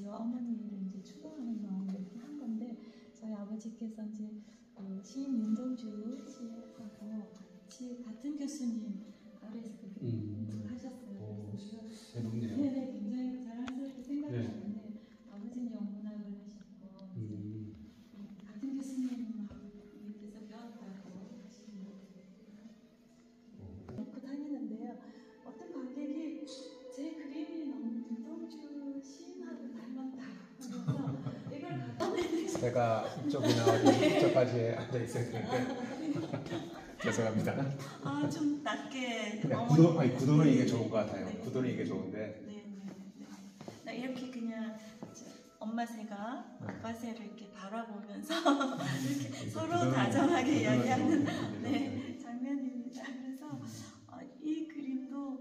아버지와 어머니를 이제 추모하는 마음으로 이렇게 한 건데, 저희 아버지께서 이제 시인 윤동주 씨하고 같이 같은 교수님 아래에서 그렇게 하셨어요. 새롭네요. 네네, 굉장히 자랑스럽게 생각하는데 아버지는 영문학을 하셨고 같은 교수님하고 배웠다고 하시는 놓고 다니는데요. 어떤 관객이 제 그림이 너무 윤동주 시인하고 닮았다 하면서 이걸 갖다 내는 제가 이쪽이나 이쪽까지 앉아 있어야 되는데 죄송합니다. 좀 낮게. 그냥 구도는 이게 좋은 것 같아요. 네. 구도는 이게 좋은데. 네. 이렇게 그냥 엄마 새가 아빠 새를 이렇게 바라보면서 이렇게 서로 다정하게 이야기하는 장면입니다. 그래서 이 그림도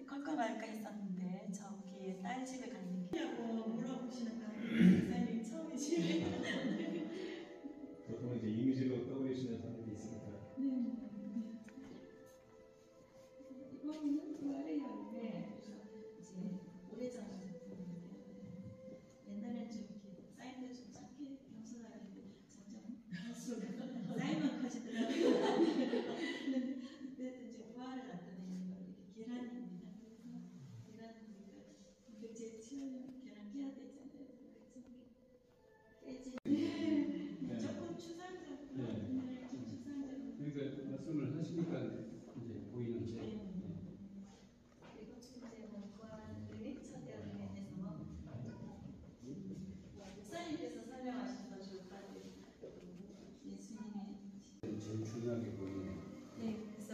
걸까 말까 했었는데 저기에 딸집에 가는 길이라고 물어보시는 관객이 처음이시네요. 보통 이제 이미지로 떠올리시는 사람이 있으니까. 네. 이거는 아래였는데 이제 오래전 작품인데요. 옛날엔 좀 이렇게 사인도 좀 작게 겸손하게 점점 갈수록 사인만 커지더라고요. 근데 이제 부활을 나타내는 건 이렇게 계란입니다. 그래서 계란이니까 이제 치우려면 계란 깨야 되잖아요. 깨지. 네. 조금 추상적으로. 네. 좀 추상적으로. 그러니까 말씀을 하시니까 이제 보이는데. 그리고 이제 부활의 첫대로 인해서 목사님께서 설명하셔서 좋을 것 같아요. 예수님의 제일 중요하게 보이네요. 네, 그래서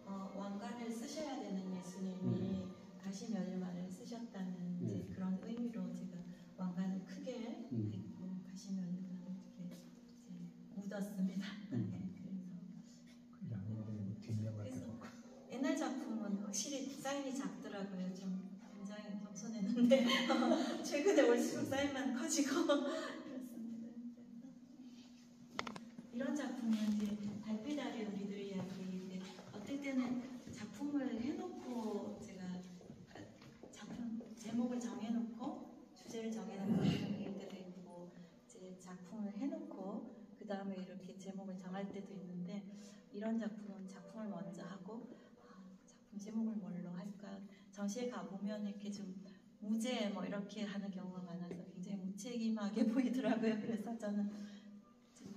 왕관을 쓰셔야 되는 예수님이 가시면을만을 쓰셨다는 이제 그런 의미로 제가 왕관을 크게 입고 가시면을만을 이렇게 이제 묻었습니다. 그래서 옛날 작품은 확실히 사인이 작더라고요. 좀 굉장히 겸손했는데 최근에 올수록 사인만 커지고 그렇습니다. 이런 작품은 이제 달빛 아래 우리들의 이야기인데 어떨 때는 작품을 해놓고 제가 작품 제목을 정해놓고 주제를 정해놓고 그릴 때도 있고 이제 작품을 해놓고 그 다음에 이렇게 제목을 정할 때도 있는데 이런 작품은 작품을 먼저 하고 작품 제목을 뭘로 할까 전시회 가보면 이렇게 좀 무제 뭐 이렇게 하는 경우가 많아서 굉장히 무책임하게 보이더라고요. 그래서 저는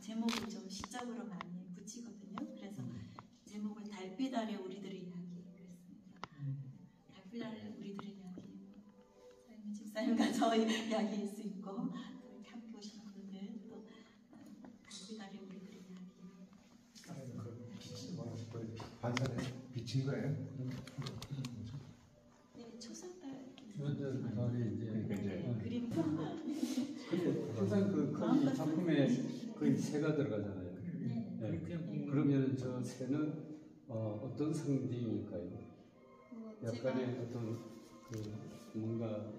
제목을 좀 시적으로 많이 붙이거든요. 그래서 제목을 달빛 아래 우리들의 이야기 그랬습니다. 달빛 아래 우리들의 이야기 사장님 집사님과 저희 이야기일 수 있고 또 이렇게 함께 오신 분들 또 달빛 아래 우리들의 이야기 반사돼 비친 거예요? 네, 초승달 달이 이제 그림 근데 항상 그 작품에 거의 새가 들어가잖아요. 그러면 저 새는 어떤 상징일까요? 약간의 어떤 뭔가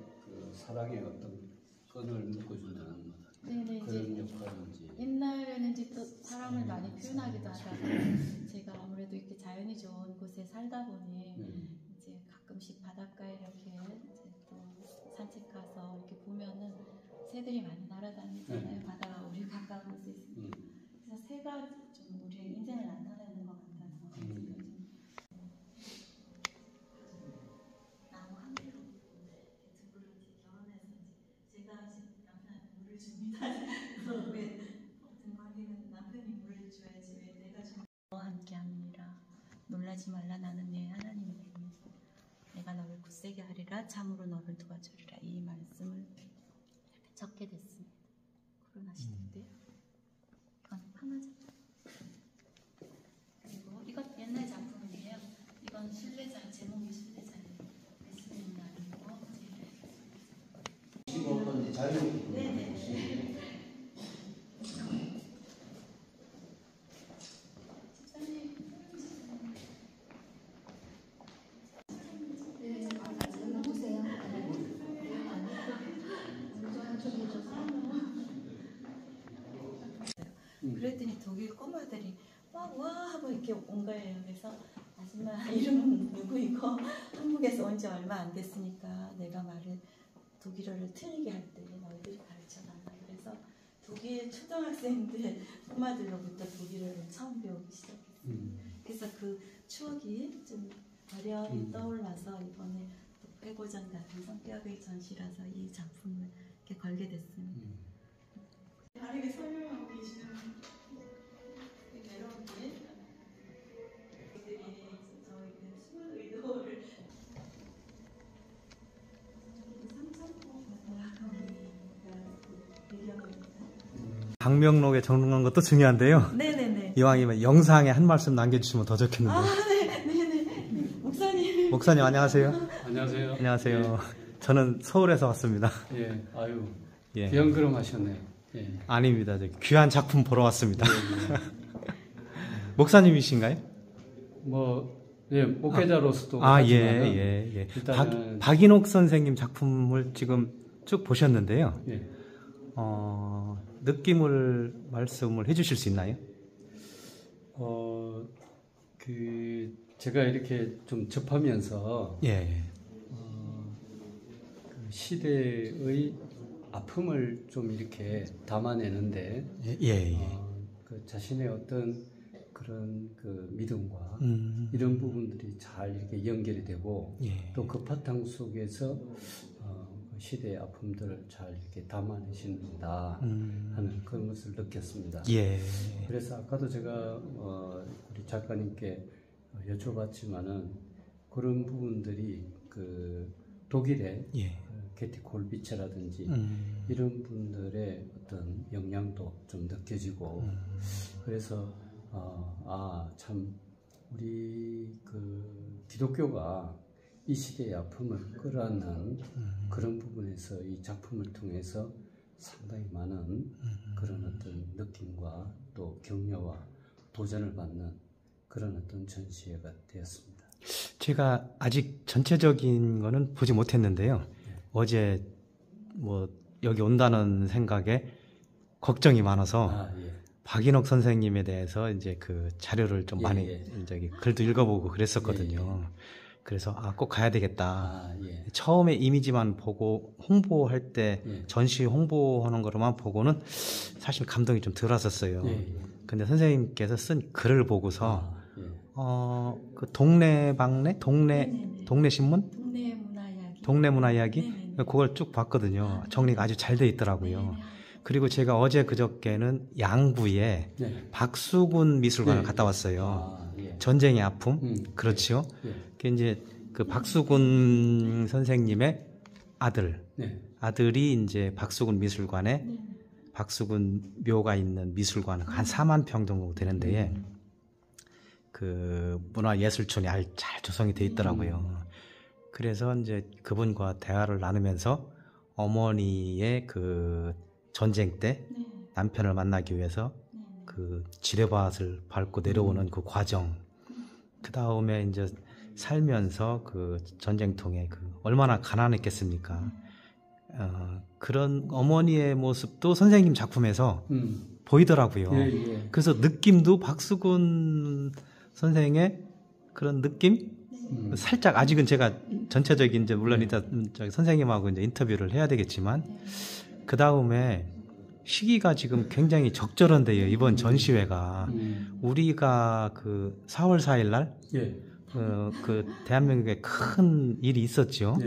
사랑의 어떤 끈을 묶어준다는 그런 역할인지. 옛날에는 이제 또 사랑을 많이 표현하기도 하다가 제가 아무래도 이렇게 자연이 좋은 곳에 살다 보니 이제 가끔씩 바닷가에 이렇게 이제 또 산책 가서 이렇게 보면은 새들이 많이 날아다니잖아요. 바다가 우리 가까운 곳에 있으니까. 그래서 새가 좀 우리의 인생을 나타내는 것 같아서 좀 나무 한 개로 두 그릇 결혼해서 제가 남편한테 물을 줍니다. 그래서 왜 어떤 관계는 남편이 물을 줘야지 왜 내가 좀 너와 함께함이라 놀라지 말라 나는 네 하나님이 되니 내가 너를 굳세게 하리라 참으로 너를 도와주리라 이 말씀을 이렇게 적게 됐습니다. 코로나 시대인데요. 이건 하나죠. 그리고 이것 옛날 작품인데요. 이건 순례자 제목이 순례자예요. 예수님 나리고 어떤 자유롭게 네네. 그랬더니 독일 꼬마들이 와 하고 이렇게 온 거예요. 그래서 아줌마 이름은 누구이고 한국에서 온 지 얼마 안 됐으니까 내가 말을 독일어를 틀리게 할 때 너희들이 가르쳐달라. 그래서 독일 초등학생들 꼬마들로부터 독일어를 처음 배우기 시작했어요. 그래서 그 추억이 좀 어려이 떠올라서 이번에 또 회고전 같은 성격의 전시라서 이 작품을 이렇게 걸게 됐습니다. 다르게 설명하고 계시는 여러분들 저희들이 저희 그 숨은 의도를 방명록에 적는 것도 중요한데요. 네네네. 이왕이면 영상에 한 말씀 남겨주시면 더 좋겠는데. 네네네. 목사님. 목사님 안녕하세요. 안녕하세요. 안녕하세요. 저는 서울에서 왔습니다. 예, 아유, 예. 귀한 걸음 하셨네요. 예. 아닙니다. 귀한 작품 보러 왔습니다. 목사님이신가요? 예, 목회자로서도 예. 일단은 박인옥 선생님 작품을 지금 쭉 보셨는데요. 예. 느낌을 말씀을 해주실 수 있나요? 제가 이렇게 좀 접하면서 예. 그 시대의 아픔을 좀 이렇게 담아내는데 그 자신의 어떤 그런 그 믿음과 이런 부분들이 잘 이렇게 연결이 되고 또 그 바탕 속에서 그 시대의 아픔들을 잘 이렇게 담아내신다 하는 그런 것을 느꼈습니다. 예. 그래서 아까도 제가 우리 작가님께 여쭤봤지만은 그런 부분들이 그 독일의 게티 골비체라든지 이런 분들의 어떤 영향도 좀 느껴지고 그래서 참 우리 그 기독교가 이 시대의 아픔을 끌어안는 그런 부분에서 이 작품을 통해서 상당히 많은 그런 어떤 느낌과 또 격려와 도전을 받는 그런 어떤 전시회가 되었습니다. 제가 아직 전체적인 거는 보지 못했는데요. 어제 뭐 여기 온다는 생각에 걱정이 많아서 박인옥 선생님에 대해서 이제 그 자료를 좀 많이 저기 글도 읽어보고 그랬었거든요. 그래서 꼭 가야 되겠다. 처음에 이미지만 보고 홍보할 때 전시 홍보하는 거로만 보고는 사실 감동이 좀 덜 왔었어요. 근데 선생님께서 쓴 글을 보고서 그 동네 방네 동네 신문 동네 문화 이야기 그걸 쭉 봤거든요. 정리가 아주 잘 돼 있더라고요. 그리고 제가 어제 그저께는 양구에 박수근 미술관을 갔다 왔어요. 전쟁의 아픔, 그렇지요. 그 이제 그 박수근 선생님의 아들이 이제 박수근 미술관에 박수근 묘가 있는 미술관 한 4만 평 정도 되는데 그 문화예술촌이 잘 조성이 돼 있더라고요. 그래서 이제 그분과 대화를 나누면서 어머니의 그 전쟁 때 남편을 만나기 위해서 그 지뢰밭을 밟고 내려오는 그 과정, 그 다음에 이제 살면서 그 전쟁통에 그 얼마나 가난했겠습니까? 그런 어머니의 모습도 선생님 작품에서 보이더라고요. 그래서 느낌도 박수근 선생의 그런 느낌? 살짝 아직은 제가 전체적인 이제 물론 이따 선생님하고 이제 인터뷰를 해야 되겠지만 그 다음에 시기가 지금 굉장히 적절한데요. 이번 전시회가 우리가 그 4월 4일 날 그 대한민국에 큰 일이 있었죠.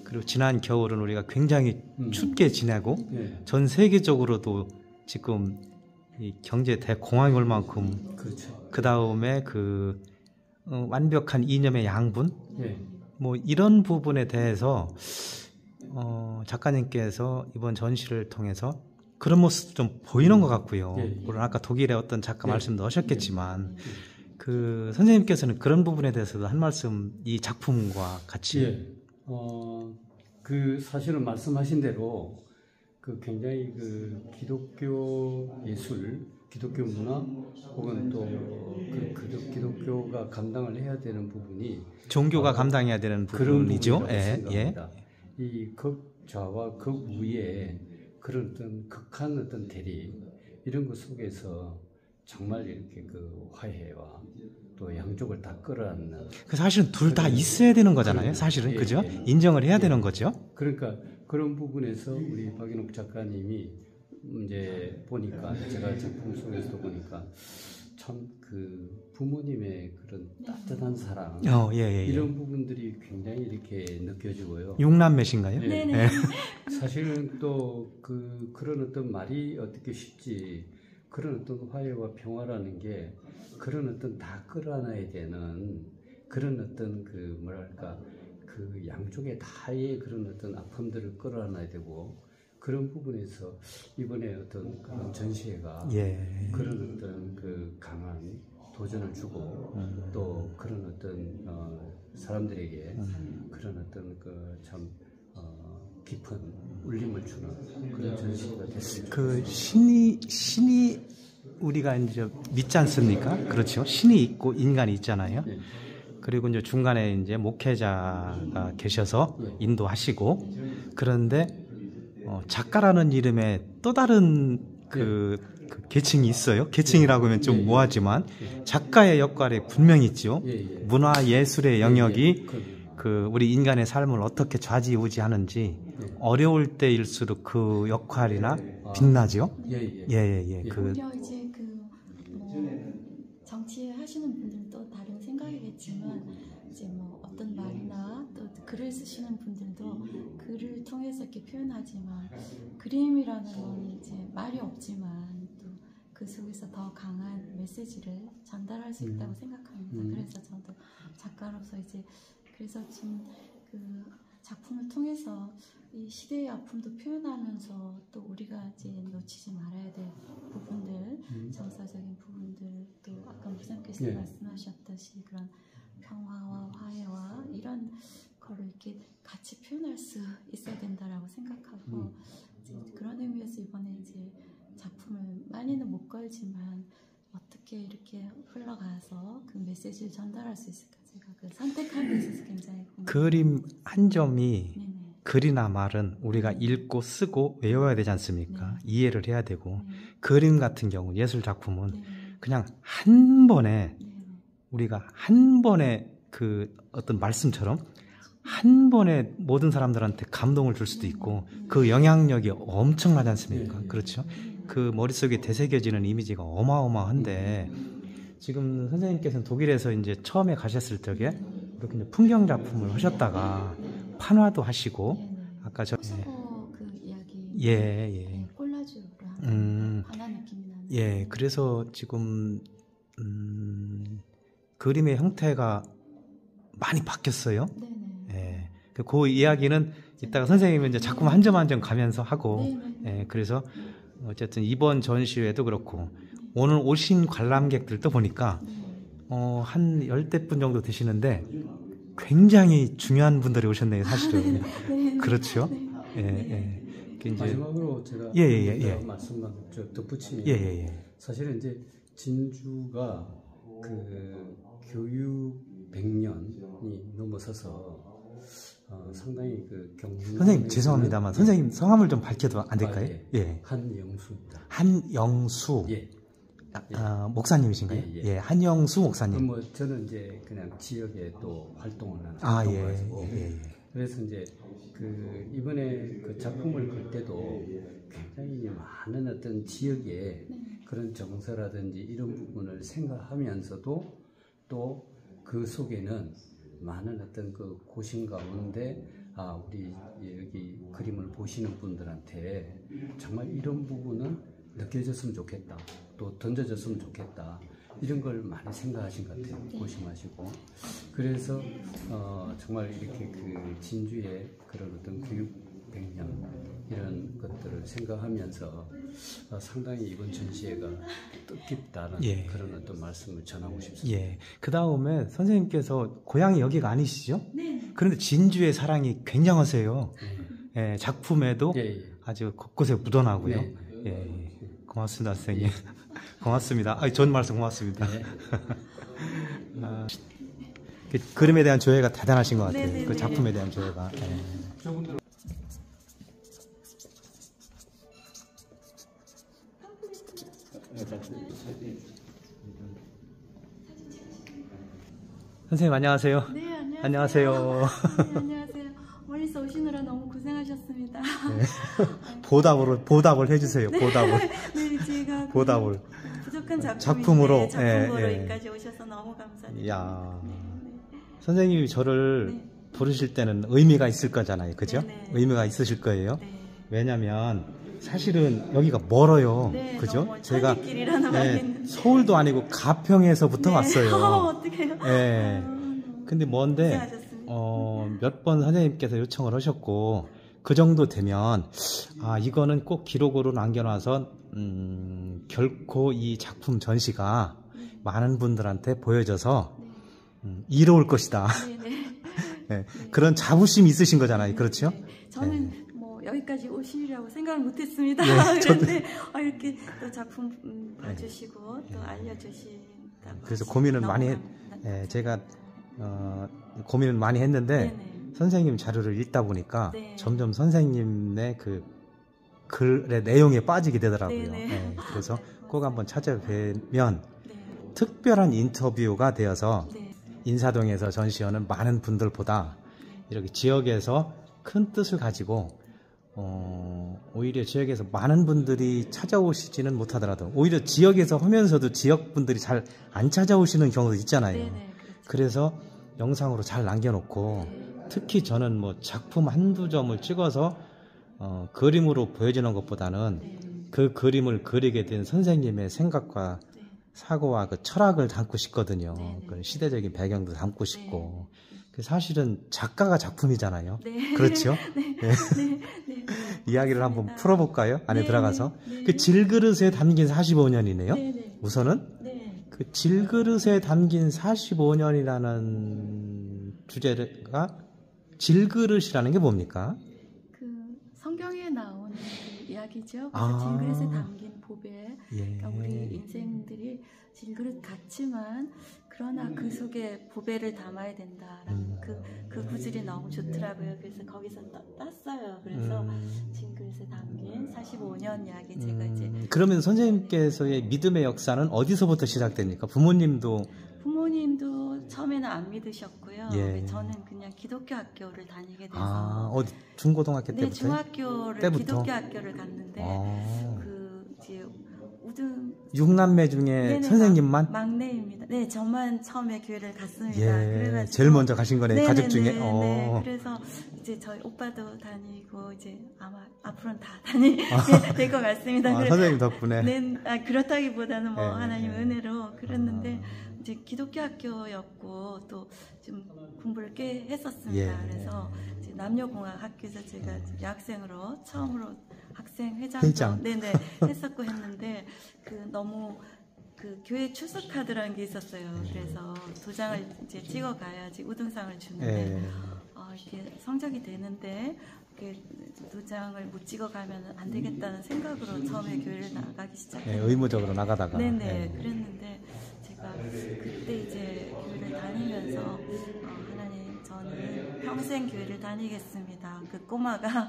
그리고 지난 겨울은 우리가 굉장히 춥게 지내고 전 세계적으로도 지금 이 경제 대공황이 올 만큼 그 다음에 그 완벽한 이념의 양분 뭐 이런 부분에 대해서 작가님께서 이번 전시를 통해서 그런 모습도 좀 보이는 것 같고요. 물론 아까 독일의 어떤 작가 말씀도 하셨겠지만 그 선생님께서는 그런 부분에 대해서도 한 말씀 이 작품과 같이 그 사실은 말씀하신 대로 그 굉장히 그 기독교 예술, 기독교 문화 혹은 또 그 기독교가 감당을 해야 되는 부분이 종교가 감당해야 되는 부분이죠. 이 극좌와 극우의 그런 어떤 극한 어떤 대립 이런 것 속에서 정말 이렇게 그 화해와 또 양쪽을 다 끌어안는 그 사실은 둘 다 있어야 되는 거잖아요. 사실은 예, 그죠? 예. 인정을 해야 예. 되는 거죠. 그러니까 그런 부분에서 우리 박인옥 작가님이 이제 보니까 제가 작품 속에서도 보니까 참 그 부모님의 그런 따뜻한 사랑 예. 이런 부분들이 굉장히 이렇게 느껴지고요. 육남매신가요? 예. 네네. 사실은 또 그런 어떤 말이 어떻게 쉽지 그런 어떤 화해와 평화라는 게 그런 어떤 다 끌어안아야 되는 그런 어떤 그 뭐랄까 그 양쪽의 다의 그런 어떤 아픔들을 끌어안아야 되고 그런 부분에서 이번에 어떤 그런 전시회가 예. 그런 어떤 그 강한 도전을 주고 또 그런 어떤 사람들에게 그런 어떤 그 참 깊은 울림을 주는 그런 전시가 됐습니다. 그 신이 우리가 이제 믿지 않습니까? 그렇죠. 신이 있고 인간이 있잖아요. 네. 그리고 이제 중간에 이제 목회자가 계셔서 인도하시고 그런데 작가라는 이름에 또 다른 그 계층이 있어요. 계층이라고 하면 좀 뭐하지만 작가의 역할이 분명히 있죠. 문화 예술의 영역이 그 우리 인간의 삶을 어떻게 좌지우지하는지 어려울 때일수록 그 역할이나 빛나죠. 예. 그 오히려 이제 뭐 정치 하시는 분들도 다른 생각이겠지만 이제 뭐 어떤 말이나 또 글을 쓰시는 분들도 글을 통해서 이렇게 표현하지만 그림이라는 건 이제 말이 없지만 또 그 속에서 더 강한 메시지를 전달할 수 있다고 생각합니다. 그래서 저도 작가로서 이제 그래서 좀 그 작품을 통해서 이 시대의 아픔도 표현하면서 또 우리가 이제 놓치지 말아야 될 부분들, 정서적인 부분들, 또 아까 목사님께서 말씀하셨듯이 그런 평화와 화해와 이런 거를 이렇게 같이 표현할 수 있어야 된다라고 생각하고 이제 그런 의미에서 이번에 이제 작품을 많이는 못 걸지만 어떻게 이렇게 흘러가서 그 메시지를 전달할 수 있을까 제가 그 선택하는 데 있어서 굉장히 그림 한 점이 네네. 글이나 말은 우리가 읽고 쓰고 외워야 되지 않습니까? 네. 이해를 해야 되고 네. 그림 같은 경우 예술 작품은 네. 그냥 한 번에 네. 우리가 한 번에 그 어떤 말씀처럼 한 번에 모든 사람들한테 감동을 줄 수도 있고 그 영향력이 엄청나지 않습니까? 그렇죠? 그 머릿속에 되새겨지는 이미지가 어마어마한데 지금 선생님께서는 독일에서 이제 처음에 가셨을 적에 이렇게 이제 풍경 작품을 하셨다가 판화도 하시고 아까 저 수고 그 이야기 예. 콜라주로 하는 관한 느낌이 나는 예, 그래서 지금 그림의 형태가 많이 바뀌었어요. 네네. 예, 그 이야기는 이따가 선생님은 이제 작품 한 점 한 점 가면서 하고, 네네. 예, 그래서 어쨌든 이번 전시회도 그렇고 오늘 오신 관람객들도 보니까 한 10대분 정도 되시는데 굉장히 중요한 분들이 오셨네요, 사실은. 네. 그렇죠. 네. 예. 이제 마지막으로 제가 말씀만 덧붙이면 사실은 이제 진주가 그 교육 100년이 넘어서서 상당히 그 선생님 죄송합니다만 선생님 성함을 좀 밝혀도 안 될까요? 예. 한영수입니다. 한영수. 목사님이신가요? 예. 한영수 목사님. 뭐 저는 이제 그냥 지역에 또 활동을 하는 활동가시고. 그래서 이제 그 이번에 그 작품을 볼 때도 굉장히 많은 어떤 지역의 그런 정서라든지 이런 부분을 생각하면서도 또 그 속에는 많은 어떤 그 고심 가운데 우리 여기 그림을 보시는 분들한테 정말 이런 부분은 느껴졌으면 좋겠다, 또 던져졌으면 좋겠다, 이런 걸 많이 생각하신 것 같아요. 고심하시고. 그래서 정말 이렇게 그 진주의 그런 어떤 교육 100년 이런 것들을 생각하면서 상당히 이번 전시회가 뜻깊다는 그런 어떤 말씀을 전하고 싶습니다. 예. 그 다음에 선생님께서 고향이 여기가 아니시죠? 네. 그런데 진주의 사랑이 굉장하세요. 예, 작품에도 아주 곳곳에 묻어나고요. 예. 고맙습니다, 선생님. 고맙습니다. 좋은 말씀 고맙습니다. 그 그림에 대한 조예가 대단하신 것 같아요. 그 작품에 대한 조예가. 선생님 안녕하세요. 네, 안녕하세요. 안녕하세요. 네, 안녕하세요. 멀리서 오시느라 너무 고생하셨습니다. 네. 보답을 해주세요. 보답을. 네, 제가 보답을. 부족한 작품으로, 작품으로 예, 예. 여기까지 오셔서 너무 감사드립니다. 이야. 네, 선생님이 저를 네. 부르실 때는 의미가 있을 거잖아요. 그죠? 네네. 의미가 있으실 거예요. 네. 왜냐면 사실은 여기가 멀어요. 네, 그죠? 너무 제가 천리길이라는 말이 있는데. 서울도 아니고 가평에서부터 네. 왔어요. 어떡해요? 예. 너무 근데 뭔데 고생하셨습니다. 몇 번 선생님께서 요청을 하셨고 그 정도 되면 이거는 꼭 기록으로 남겨놔서 결코 이 작품 전시가 많은 분들한테 보여져서 이로울 것이다. 네, 네. 네, 그런 자부심이 있으신 거잖아요. 그렇죠? 네. 저는 뭐 여기까지 오시리라고 생각을 못했습니다. 네, 저도- 그런데 이렇게 또 작품 봐주시고 또 알려주신다고. 그래서 하시니 고민을 너무 많이 제가 고민을 많이 했는데 네네. 선생님 자료를 읽다 보니까 네. 점점 선생님의 그 글의 내용에 빠지게 되더라고요. 네네. 네, 그래서 꼭 한번 찾아뵈면 네. 특별한 인터뷰가 되어서 네. 인사동에서 전시하는 많은 분들보다 이렇게 지역에서 큰 뜻을 가지고 오히려 지역에서 많은 분들이 찾아오시지는 못하더라도 오히려 지역에서 하면서도 지역 분들이 잘 안 찾아오시는 경우도 있잖아요. 네네. 그렇죠. 그래서 영상으로 잘 남겨놓고 특히 저는 뭐 작품 한두 점을 찍어서 그림으로 보여주는 것보다는 네. 그 그림을 그리게 된 선생님의 생각과 네. 사고와 그 철학을 담고 싶거든요. 네, 네. 그 시대적인 배경도 담고 싶고. 그 사실은 작가가 작품이잖아요. 네. 그렇죠? 네. 네. 네. 네. 이야기를 한번 맞습니다. 풀어볼까요? 안에 네, 들어가서. 네. 그 질그릇에 담긴 45년이네요. 네네. 우선은 네. 그 질그릇에 담긴 45년이라는 주제가 질그릇이라는 게 뭡니까? 그 성경에 나오는 그 이야기죠. 아. 그래서 질그릇에 담긴 보배. 예. 그러니까 우리 인생들이 질그릇 같지만 그러나 그 속에 보배를 담아야 된다라는 그 구절이 너무 좋더라고요. 그래서 거기서 땄어요. 그래서 질그릇에 담긴 45년 이야기 제가 이제 그러면 선생님께서의 믿음의 역사는 어디서부터 시작됩니까? 부모님도 부모님도 처음에는 안 믿으셨고요. 예. 저는 그냥 기독교 학교를 다니게 돼서 어디 중고등학교 네, 때부터? 중학교를 때부터? 기독교 학교를 갔는데 아. 그 이제 우등 6남매 중에 네네, 선생님만? 막내입니다. 네, 저만 처음에 교회를 갔습니다. 예, 그래가지고 제일 먼저 가신 거네요, 네네네, 가족 중에. 네, 그래서 이제 저희 오빠도 다니고 이제 아마 앞으로는 다 다니게 될 것 같습니다. 그래서 선생님 덕분에. 네, 그렇다기보다는 뭐 네, 하나님 네. 은혜로 그랬는데 이제 기독교 학교였고 또 좀 공부를 꽤 했었습니다. 예. 그래서 이제 남녀공학 학교에서 제가 여학생으로 처음으로 학생 회장도 회장. 네네 했었고 했는데 그 너무 그 교회 출석 카드라는 게 있었어요. 그래서 도장을 이제 찍어 가야지 우등상을 주는데 예. 이렇게 성적이 되는데 이렇게 도장을 못 찍어 가면 안 되겠다는 생각으로 처음에 교회를 나가기 예, 시작했는데 의무적으로 나가다가. 네네 예. 그랬는데 제가 그때 이제 교회를 다니면서 하나님 저는 평생 교회를 다니겠습니다. 그 꼬마가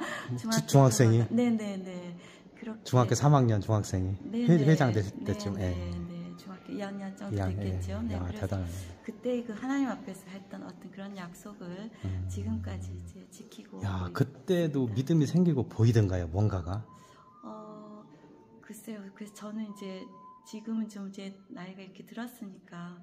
중학생이? 네네네 그렇게 중학교 3학년 중학생이 네네. 회장 되실 때쯤. 네네 중학교 2학년 정도 2학년, 됐겠죠. 네, 야, 그래서 대단하네. 그때 그 하나님 앞에서 했던 어떤 그런 약속을 지금까지 이제 지키고 야, 있- 그때도 믿음이 생기고 보이던가요, 뭔가가? 글쎄요. 그래서 저는 이제 지금은 좀 이제 나이가 이렇게 들었으니까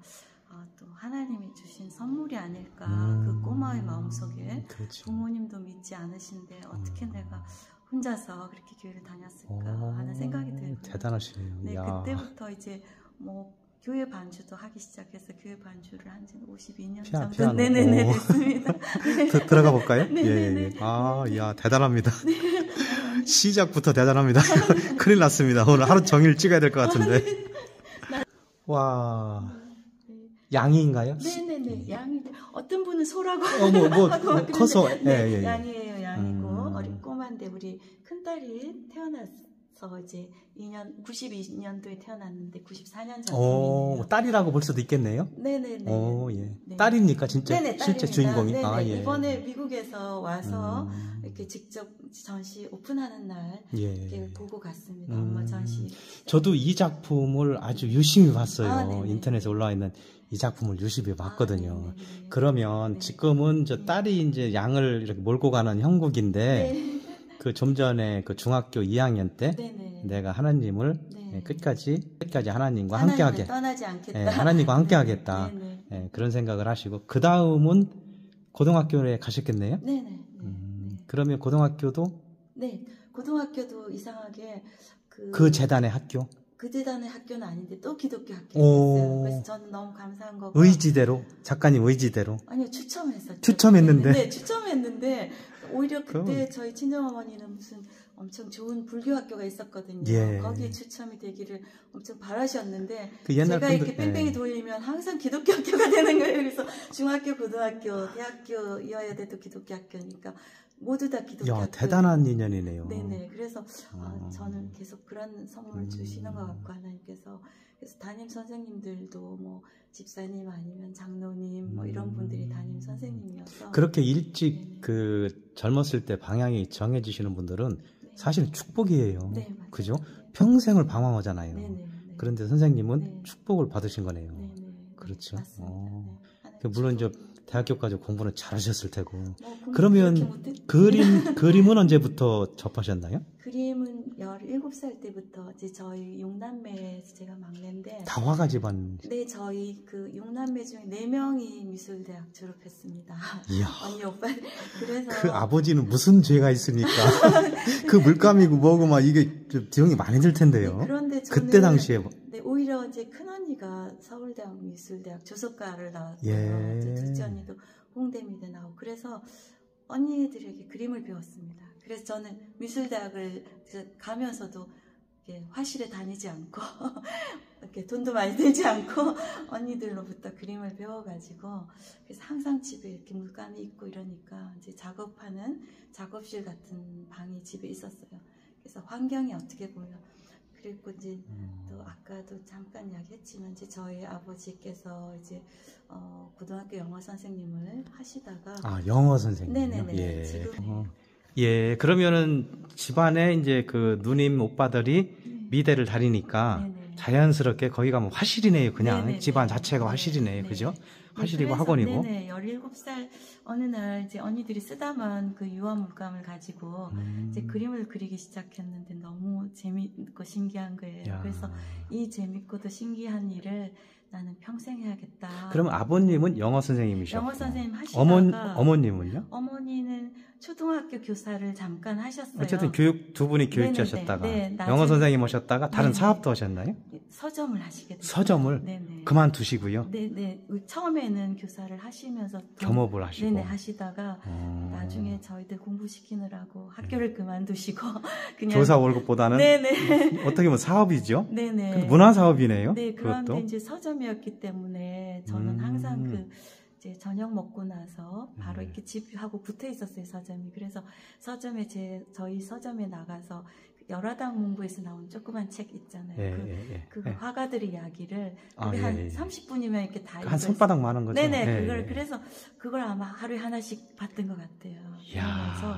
또 하나님이 주신 선물이 아닐까 그 꼬마의 마음속에 그렇죠. 부모님도 믿지 않으신데 어떻게 내가 혼자서 그렇게 교회를 다녔을까 하는 생각이 들고요. 대단하시네요. 네, 야. 그때부터 이제 뭐 교회 반주도 하기 시작해서 교회 반주를 한 지 52년 피아노. 정도 네네네 오. 됐습니다. 네. 들어가 볼까요? 네네네. 예. 야, 대단합니다. 시작부터 대단합니다. 큰일 났습니다. 오늘 하루 종일 찍어야 될 것 같은데. 와, 양이인가요? 네네네 양이 어떤 분은 소라고 뭐 하고 그런데 커서 네, 예. 양이에요 양이고 어린 꼬마인데 우리 큰 딸이 태어났을 이제 92년도에 태어났는데 94년 오, 작품이에요. 딸이라고 볼 수도 있겠네요. 네네네. 오, 예. 네. 딸입니까, 진짜? 네네, 실제 딸입니다. 주인공이? 네네. 아, 예. 이번에 미국에서 와서 음. 이렇게 직접 전시 오픈하는 날 예. 이렇게 보고 갔습니다. 엄마 전시. 저도 이 작품을 아주 유심히 봤어요. 아, 네네. 인터넷에 올라와 있는 이 작품을 유심히 봤거든요. 네네. 그러면 네. 지금은 저 네. 딸이 이제 양을 이렇게 몰고 가는 형국인데, 네. 그 좀 전에 그 중학교 2학년 때 네네. 내가 하나님을 네. 끝까지 하나님과 하나님을 함께하게, 떠나지 않겠다. 예, 하나님과 함께하겠다. 네네. 예, 그런 생각을 하시고 그 다음은 고등학교에 가셨겠네요. 네네. 그러면 고등학교도 네. 고등학교도 이상하게 그 재단의 학교, 그 재단의 학교는 아닌데 또 기독교 오. 학교였어요. 그래서 저는 너무 감사한 거고. 의지대로, 작가님 의지대로. 아니요, 추첨했었죠. 추첨했는데? 네, 추첨했는데 오히려 그때 그럼- 저희 친정어머니는 무슨 엄청 좋은 불교 학교가 있었거든요. 예. 거기에 추첨이 되기를 엄청 바라셨는데 그 옛날 제가 분들- 이렇게 뺑뺑이 예. 돌리면 항상 기독교 학교가 되는 거예요. 그래서 중학교, 고등학교, 대학교 이어야 돼도 기독교 학교니까 모두 다 기독교 야, 학교. 대단한 인연이네요. 네네. 그래서 어. 저는 계속 그런 선물을 주시는 것 같고 하나님께서. 그래서 담임 선생님들도 뭐 집사님 아니면 장로님 뭐 이런 분들이 담임 선생님이어서 그렇게 일찍 네네. 그 젊었을 때 방향이 정해지시는 분들은 네. 사실은 축복이에요. 네, 맞아요. 그죠? 평생을 방황하잖아요. 네네. 네. 그런데 선생님은 네. 축복을 받으신 거네요. 네네. 그렇죠. 맞습니다. 어. 네. 하나님 물론 이제 축복. 대학교까지 공부는 잘하셨을 테고. 뭐 공부 그러면 그렇게 못했- 그림은 언제부터 접하셨나요? 그림은 17살 때부터 이제 저희 6남매 제가 막내인데 다 화가 집안. 네, 저희 그 6남매 중에 4명이 미술대학 졸업했습니다. 이야. 언니 오빠. 그래서 그 아버지는 무슨 죄가 있습니까? 그 물감이고 뭐고 막 이게 좀 비용이 많이 들 텐데요. 네, 그런데 저는 그때 당시에 네, 오히려 이제 큰 언니가 서울대학 미술대학 조속과를 나왔고요. 예. 이제 둘째 언니도 홍대미대 나오고 그래서 언니들에게 그림을 배웠습니다. 그래서 저는 미술대학을 가면서도 이렇게 화실에 다니지 않고 이렇게 돈도 많이 들지 않고 언니들로부터 그림을 배워가지고 그래서 항상 집에 이렇게 물감이 있고 이러니까 이제 작업하는 작업실 같은 방이 집에 있었어요. 그래서 환경이 어떻게 보면 그리고 이제 또 아까도 잠깐 이야기했지만 이제 저희 아버지께서 이제 고등학교 영어 선생님을 하시다가 아, 영어 선생님. 네네네. 예. 지금 예, 그러면 집안에 이제 그 누님 오빠들이 미대를 다니니까 네네. 자연스럽게 거기 가면 화실이네요. 그냥 네네네. 집안 자체가 네, 화실이네요. 네. 그죠? 네, 화실이고 그래서 학원이고. 네네. 17살 어느 날 이제 언니들이 쓰다만 그 유화 물감을 가지고 이제 그림을 그리기 시작했는데 너무 재밌고 신기한 거예요. 야. 그래서 이 재밌고도 신기한 일을 나는 평생 해야겠다. 그럼 아버님은 영어 선생님이셨고. 영어 선생님 하시다가 어머님은요? 어머니는 초등학교 교사를 잠깐 하셨어요. 어쨌든 두 분이 교육자셨다가 네네네. 네, 영어 나중에- 선생님 오셨다가 다른 네네. 사업도 하셨나요? 서점을 하시게 됐어요. 서점을 네네. 그만두시고요. 네네. 처음에는 교사를 하시면서 겸업을 하시고. 네네 하시다가 나중에 저희들 공부시키느라고 학교를 그만두시고 그냥 교사 월급보다는 네네. 어떻게 보면 사업이죠. 네네. 근데 문화 사업이네요. 네, 그런데 그것도. 이제 서점이었기 때문에 저는 항상 그 이제 저녁 먹고 나서 바로 이렇게 집하고 붙어 있었어요, 서점이. 그래서 서점에 저희 서점에 나가서 열화당 문구에서 나온 조그만 책 있잖아요. 그 예. 화가들의 이야기를 아, 우리 예, 한 예. 30분이면 이렇게 다 한 손바닥 많은 거죠. 네네, 예, 그걸 예. 그래서 그걸 아마 하루에 하나씩 봤던 것 같아요. 그러면서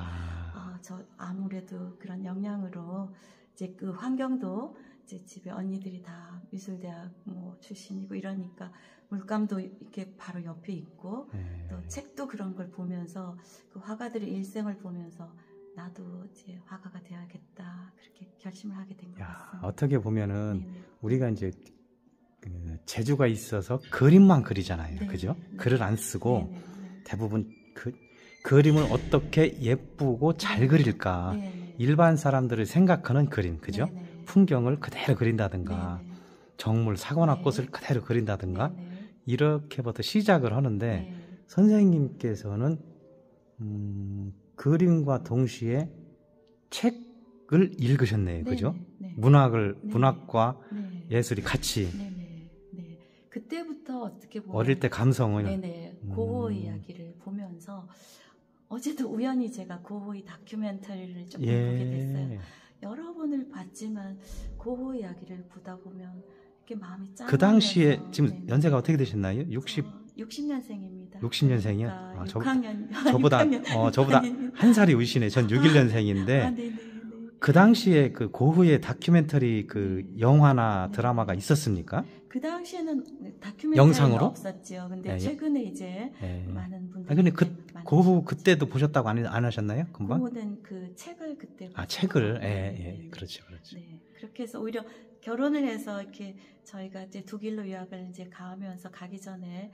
저 아무래도 그런 영향으로 이제 그 환경도 이제 집에 언니들이 다 미술대학 뭐 출신이고 이러니까 물감도 이렇게 바로 옆에 있고 예. 또 책도 그런 걸 보면서 그 화가들의 일생을 보면서 나도 이제 화가가 되어야겠다 그렇게 결심을 하게 된 것 야, 같습니다. 어떻게 보면은 네네. 우리가 이제 그 재주가 있어서 그림만 그리잖아요. 네, 그죠? 네. 글을 안 쓰고 네네. 대부분 그림을 어떻게 예쁘고 잘 그릴까. 네네. 일반 사람들이 생각하는 그림, 그죠? 네네. 풍경을 그대로 그린다든가, 네네. 정물, 사과나 네. 꽃을 그대로 그린다든가, 네네. 이렇게부터 시작을 하는데, 네. 선생님께서는, 그림과 동시에 책을 읽으셨네요. 그죠? 네네. 네. 문학과 네. 예술이 같이, 네네. 네. 그때부터 어떻게 보면 어릴 때 감성을, 네네. 고호 이야기를 보면서 어제도 우연히 제가 고호의 다큐멘터리를 조금 보게 됐어요. 여러 번을 봤지만 고호 이야기를 보다 보면 이렇게 마음이 짠하면서 그 당시에 지금 네네. 연세가 어떻게 되셨나요? 60년생입니다. 60년생이요? 그러니까 아, 6학년 저보다 한 살이 우시네. 전 61년생인데 아, 네네. 그 당시에 그 고흐의 다큐멘터리 그 영화나 드라마가 있었습니까? 그 당시에는 다큐멘터리는 영상으로? 없었죠. 근데 예, 최근에 이제 예. 많은 분들이. 아 근데 고흐 그때도 보셨다고 안 하셨나요? 금방? 고흐는 그 책을 그때. 아 책을 네. 그렇죠, 그렇죠. 네, 그렇게 해서 오히려 결혼을 해서 이렇게 저희가 이제 독일로 유학을 이제 가면서 가기 전에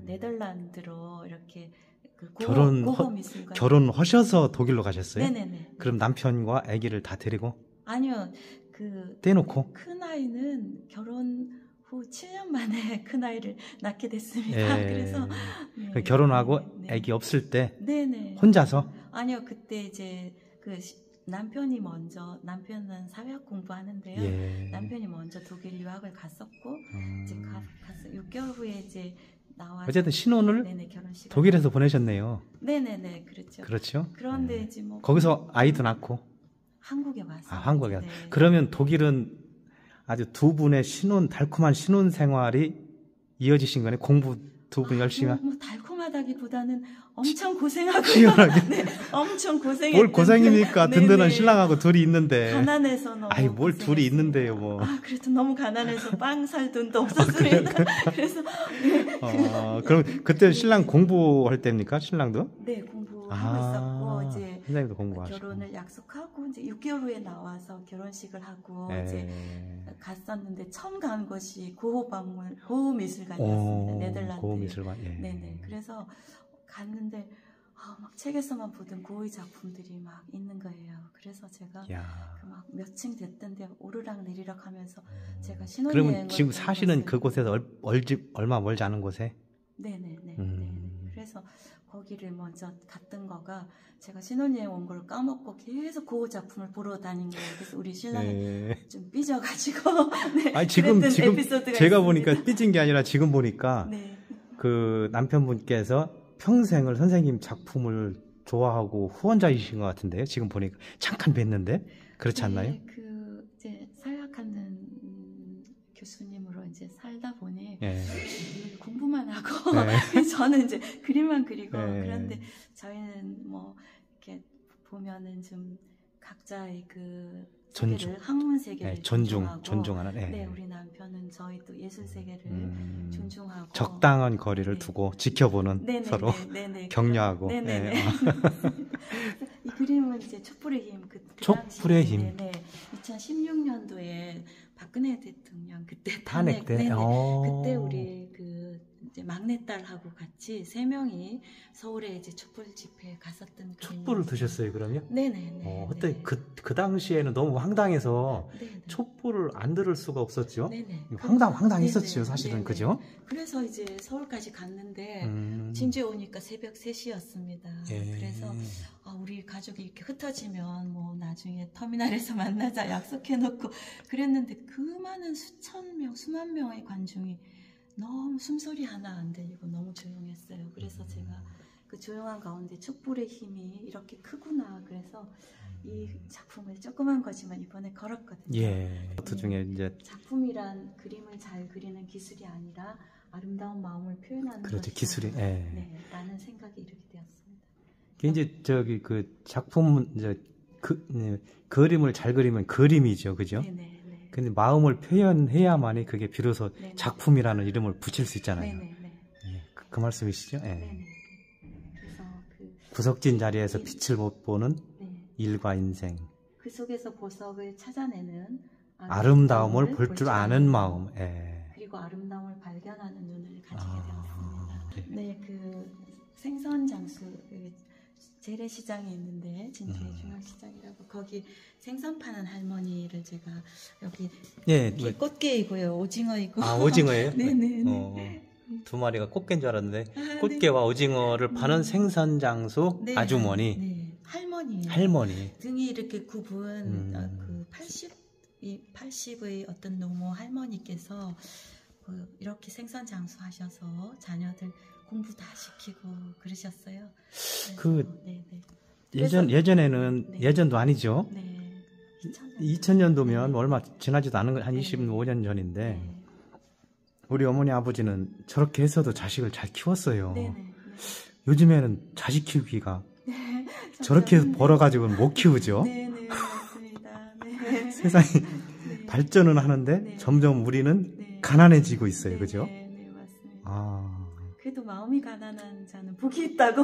네덜란드로 이렇게 그 고호 미술관. 결혼하셔서 독일로 가셨어요? 네네네. 그럼 남편과 아기를 다 데리고? 아니요, 그 떼놓고? 큰 아이는 결혼 후 7년 만에 큰 아이를 낳게 됐습니다. 예. 그래서 네, 결혼하고 네. 아기 없을 때 네네. 혼자서? 아니요, 그때 이제 남편이 먼저, 남편은 사회학 공부하는데요. 예. 남편이 먼저 독일 유학을 갔었고 이제 가서 6개월 후에 이제 나와서 어쨌든 신혼을 네네, 결혼식 독일에서 보내셨네요. 네네네, 그렇죠. 그렇죠. 그런데 이제 뭐 거기서 아이도 낳고. 한국에 와서. 아, 한국에. 네. 그러면 독일은 아주 두 분의 달콤한 신혼 생활이 이어지신 거네. 공부 두 분 열심히. 뭐 달콤하다기보다는 엄청 고생하고. 치열하게. 네, 엄청 고생했는데. 뭘 고생입니까? 든든한 네네. 신랑하고 둘이 있는데. 가난해서 너무. 아이, 뭘 고생했어요. 둘이 있는데요, 뭐. 아, 그래도 너무 가난해서 빵 살 돈도 없었습니다. 그래서 그럼 그때 신랑 공부할 때입니까? 신랑도? 네, 공부하고 있었고 이제 신랑도 공부하시고. 결혼을 약속하고 이제 6개월 후에 나와서 결혼식을 하고 이제 갔었는데 처음 간 곳이 고호 미술관이었습니다. 네덜란드. 고호 미술관. 예. 네네. 그래서 갔는데 막 책에서만 보던 고흐 작품들이 막 있는 거예요. 그래서 제가 막 몇 층 됐던데 오르락 내리락 하면서 제가 신혼여행을. 그러면 지금 사시는 그곳에서 얼마 멀지 않은 곳에? 네네네. 그래서 거기를 먼저 갔던 거가 제가 신혼여행 온 걸 까먹고 계속 고흐 작품을 보러 다닌 거예요. 그래서 우리 신랑이 좀 삐져가지고. 네, 아니 지금 에피소드가 제가 있습니다. 보니까 삐진 게 아니라 지금 보니까 네. 그 남편분께서 평생을 선생님 작품을 좋아하고 후원자이신 것 같은데요. 지금 보니까 잠깐 뵀는데 그렇지 않나요? 네, 이제 사회학하는 교수님으로 이제 살다 보니 공부만 하고 저는 이제 그림만 그리고 그런데 저희는 뭐 이렇게 보면은 좀 각자의 그 세계를 학문 세계를 존중하는. 네, 우리 남편은 저희 또 예술 세계를 존중하고 적당한 거리를 두고 지켜보는 서로 격려하고. 네네. 이 그림은 이제 촛불의 힘 촛불의 힘. 네, 2016년도에 박근혜 대통령 그때 탄핵 때. 그때 우리 이제 막내딸하고 같이 3명이 서울에 이제 촛불 집회에 갔었던 촛불을 드셨어요, 그러면? 네네. 그때 그 당시에는 너무 황당해서 촛불을 안 들을 수가 없었죠. 네네. 황당했었죠, 사실은. 그죠? 그래서 이제 서울까지 갔는데 진주에 오니까 새벽 3시였습니다. 그래서 우리 가족이 이렇게 흩어지면 뭐 나중에 터미널에서 만나자 약속해놓고 그랬는데 그 많은 수만 명의 관중이 너무 숨소리 하나 안 들리고 너무 조용했어요. 그래서 제가 그 조용한 가운데 촛불의 힘이 이렇게 크구나. 그래서 이 작품을 조그만 거지만 이번에 걸었거든요. 그 중에 이제 작품이란 그림을 잘 그리는 기술이 아니라 아름다운 마음을 표현하는 그렇죠, 것이다. 기술이. 라는 생각이 이렇게 되었습니다. 이제 그 작품 이제 그림을 잘 그리면 그림이죠, 그죠? 네네. 근데 마음을 표현해야만이 그게 비로소 작품이라는 이름을 붙일 수 있잖아요. 그 말씀이시죠? 그래서 구석진 자리에서 빛을 못 보는 일과 인생. 그 속에서 보석을 찾아내는 아름다움을 볼 줄 아는 마음. 그리고 아름다움을 발견하는 눈을 가지게 되었습니다. 그 생선 장수 재래시장이 있는데 진주의 중앙시장이라고 거기 생선 파는 할머니를 제가 여기 꽃게이고요, 오징어이고. 오징어예요? 네네. 두 마리가 꽃게인 줄 알았는데 꽃게와 오징어를 파는 생선 장수 아주머니. 할머니. 등이 이렇게 굽은 그 80의 어떤 노모 할머니께서 이렇게 생선 장수하셔서 자녀들 공부 다 시키고 그러셨어요. 예전에는 예전도 아니죠. 2000년도면 얼마 지나지도 않은 한 25년 전인데 네. 우리 어머니 아버지는 저렇게 해서도 자식을 잘 키웠어요. 네네. 요즘에는 자식 키우기가 네. 저렇게 점점, 벌어가지고는 못 키우죠. 네네 맞습니다. 네. 세상이 네. 발전은 하는데 네. 점점 우리는 네. 가난해지고 있어요. 네, 그죠? 네, 네 맞습니다. 아, 그래도 마음이 가난한 자는 복이 있다고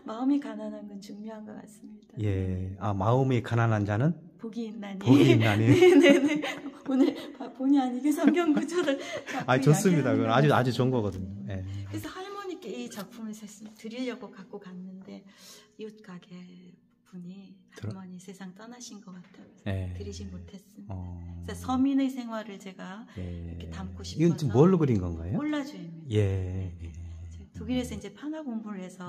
마음이 가난한 건 중요한 것 같습니다. 예. 아, 마음이 가난한 자는 복이 있나니. 복이 있나니. 네네네. 오늘 본의 아니게 성경 구절을 아, 좋습니다. 이야기하는 그건 것 아주 좋은 같습니다. 거거든요. 예. 그래서 할머니께 이 작품을 사실 드리려고 갖고 갔는데 이웃 가게 분이 할머니 세상 떠나신 것 같아요. 예. 드리지 못했습니다. 어, 그래서 서민의 생활을 제가 예. 이렇게 담고 이건 지금 싶어서 뭘로 그린 건가요? 콜라주입니다. 예. 독일에서 이제 판화 공부를 해서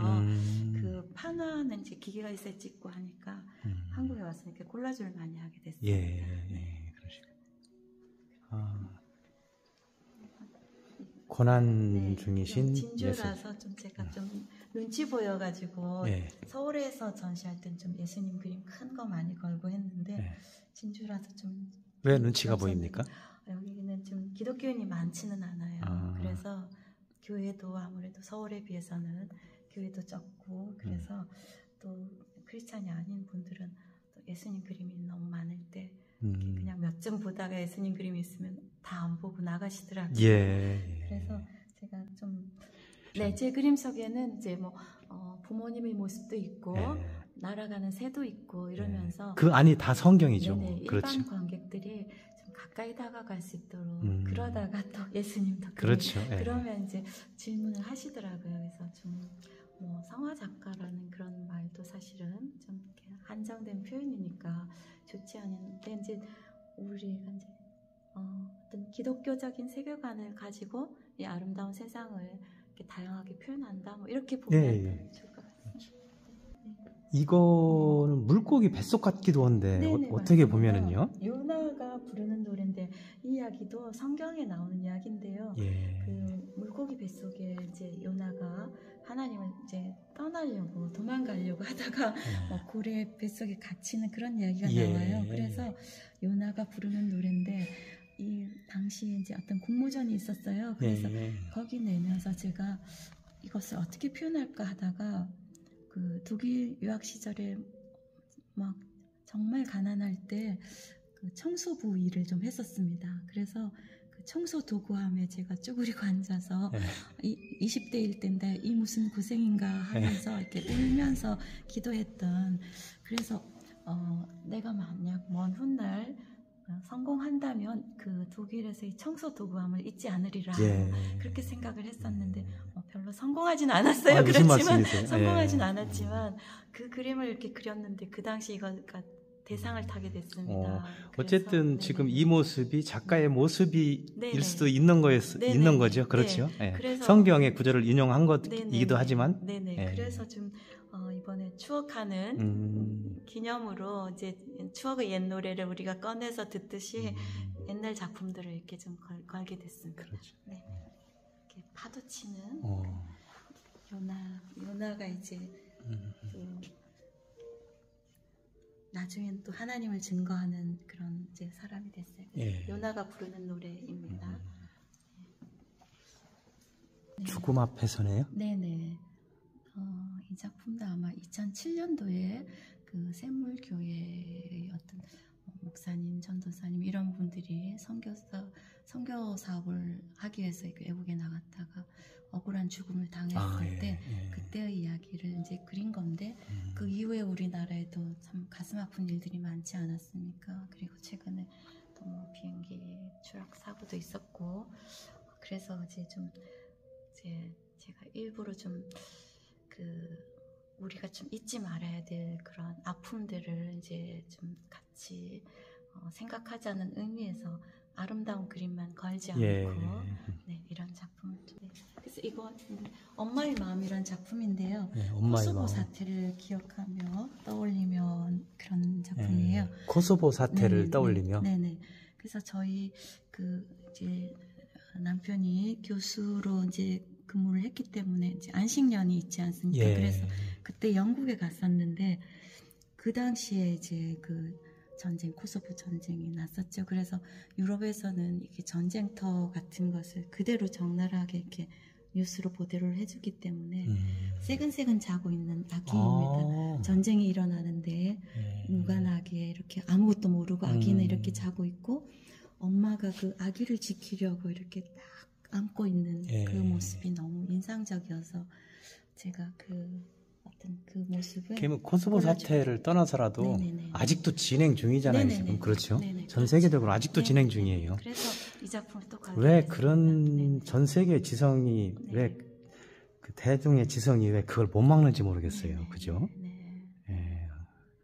그 판화는 이제 기계가 있어야 찍고 하니까 한국에 와서 이렇게 콜라주를 많이 하게 됐어요. 예, 예, 그러시군요. 아, 고난 네, 중이신 좀 예수. 진주라서 좀 제가 좀 눈치 보여가지고 예. 서울에서 전시할 땐 좀 예수님 그림 큰 거 많이 걸고 했는데 예. 진주라서 좀 왜 눈치가 없었는데 보입니까? 여기는 좀 기독교인이 많지는 않아요. 아. 그래서 교회도 아무래도 서울에 비해서는 교회도 적고 그래서 또 크리스찬이 아닌 분들은 또 예수님 그림이 너무 많을 때 그냥 몇 점 보다가 예수님 그림이 있으면 다 안 보고 나가시더라고요. 예. 그래서 제가 좀 네, 제 그림 속에는 이제 뭐 부모님의 모습도 있고 예. 날아가는 새도 있고 이러면서 그 안이 다 성경이죠. 네네, 그렇죠. 일반 관객들이 좀 가까이 다가갈 수 있도록 그러다가 또 예수님도 그렇죠. 예. 그러면 이제 질문을 하시더라고요. 그래서 좀 뭐 성화 작가라는 그런 말도 사실은 좀 이렇게 한정된 표현이니까 좋지 않은데 이제 우리가 이제 어떤 기독교적인 세계관을 가지고 이 아름다운 세상을 이렇게 다양하게 표현한다. 뭐 이렇게 보면 예. 좋을 것 같습니다. 이거는 물고기 뱃속 같기도 한데 네네, 어떻게 맞습니다. 보면은요? 요나가 부르는 노래인데 이 이야기도 성경에 나오는 이야기인데요. 예. 그 물고기 뱃속에 이제 요나가 하나님을 이제 떠나려고 도망가려고 하다가 고래 뱃속에 갇히는 그런 이야기가 예. 나와요. 그래서 요나가 부르는 노래인데 이 당시에 이제 어떤 공모전이 있었어요. 그래서 예. 거기 내면서 제가 이것을 어떻게 표현할까 하다가 그 독일 유학 시절에 막 정말 가난할 때 그 청소부 일을 좀 했었습니다. 그래서 그 청소 도구함에 제가 쭈그리고 앉아서 20대일 때인데 이 무슨 고생인가 하면서 이렇게 울면서 기도했던 그래서 내가 만약 먼 훗날 성공한다면 그 독일에서의 청소 도구함을 잊지 않으리라 예. 그렇게 생각을 했었는데 별로 성공하진 않았어요. 아, 무슨 그렇지만 말씀이세요? 성공하진 예. 않았지만 그 그림을 이렇게 그렸는데 그 당시 이거가 대상을 타게 됐습니다. 어쨌든 그래서, 지금 네네. 이 모습이 작가의 모습이 네네. 일 수도 있는 네네. 있는 거죠. 네. 그렇죠. 예. 그래서- 성경의 구절을 인용한 네네. 것이기도 하지만 네네. 예. 그래서 좀 이번에 추억하는 기념으로 이제 추억의 옛 노래를 우리가 꺼내서 듣듯이 옛날 작품들을 이렇게 좀 걸게 됐습니다. 그렇죠. 네. 이렇게 파도 치는 요나가 이제 또 나중엔 또 하나님을 증거하는 그런 이제 사람이 됐어요. 예. 요나가 부르는 노래입니다. 죽음 앞에서네요. 네네. 이 작품도 아마 2007년도에 그 샘물교회의 어떤 목사님, 전도사님 이런 분들이 선교 사업을 하기 위해서 외국에 나갔다가 억울한 죽음을 당했을 때 그때의 이야기를 이제 그린 건데 그 이후에 우리나라에도 참 가슴 아픈 일들이 많지 않았습니까? 그리고 최근에 또 뭐 비행기 추락 사고도 있었고 그래서 이제 제가 일부러 좀 우리가 좀 잊지 말아야 될 그런 아픔들을 이제 좀 같이 생각하자는 의미에서 아름다운 그림만 걸지 않고 네, 이런 작품. 네. 그래서 이거 엄마의 마음이란 작품인데요. 코소보 사태를 기억하며 떠올리며 그런 작품이에요. 코소보 사태를 네네, 떠올리며. 네네. 그래서 저희 이제 남편이 교수로 이제 근무를 했기 때문에 이제 안식년이 있지 않습니까? 그래서 그때 영국에 갔었는데 그 당시에 이제 그 전쟁, 코소보 전쟁이 났었죠. 그래서 유럽에서는 이렇게 전쟁터 같은 것을 그대로 적나라하게 이렇게 뉴스로 보도를 해주기 때문에 새근새근 자고 있는 아기입니다. 전쟁이 일어나는데 무관하게 이렇게 아무것도 모르고 아기는 이렇게 자고 있고 엄마가 그 아기를 지키려고 이렇게 딱 안고 있는 그 모습이 너무 인상적이어서 제가 그 어떤 그 모습을 그러면 코소보 골라주고. 사태를 떠나서라도 네네네. 아직도 진행 중이잖아요. 네네네. 지금 그렇죠? 네네. 전 세계적으로 아직도 네네네. 진행 중이에요. 그래서 이 작품을 또 왜 가져왔습니다. 그런 네네. 전 세계의 지성이 네. 왜 그 대중의 지성이 왜 그걸 못 막는지 모르겠어요. 네네. 그죠? 네. 예.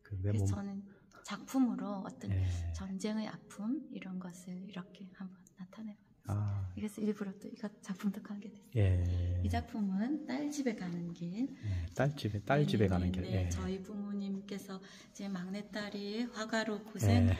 그 왜 그래서 못 저는 작품으로 어떤 예. 전쟁의 아픔 이런 것을 이렇게 한번 나타내봤어요. 아, 그래서 일부러 또 이거 작품도 가게 됐어요. 예. 이 작품은 딸 집에 가는 길. 딸 집에 가는 길. 네, 예. 저희 부모님께서 제 막내딸이 화가로 고생,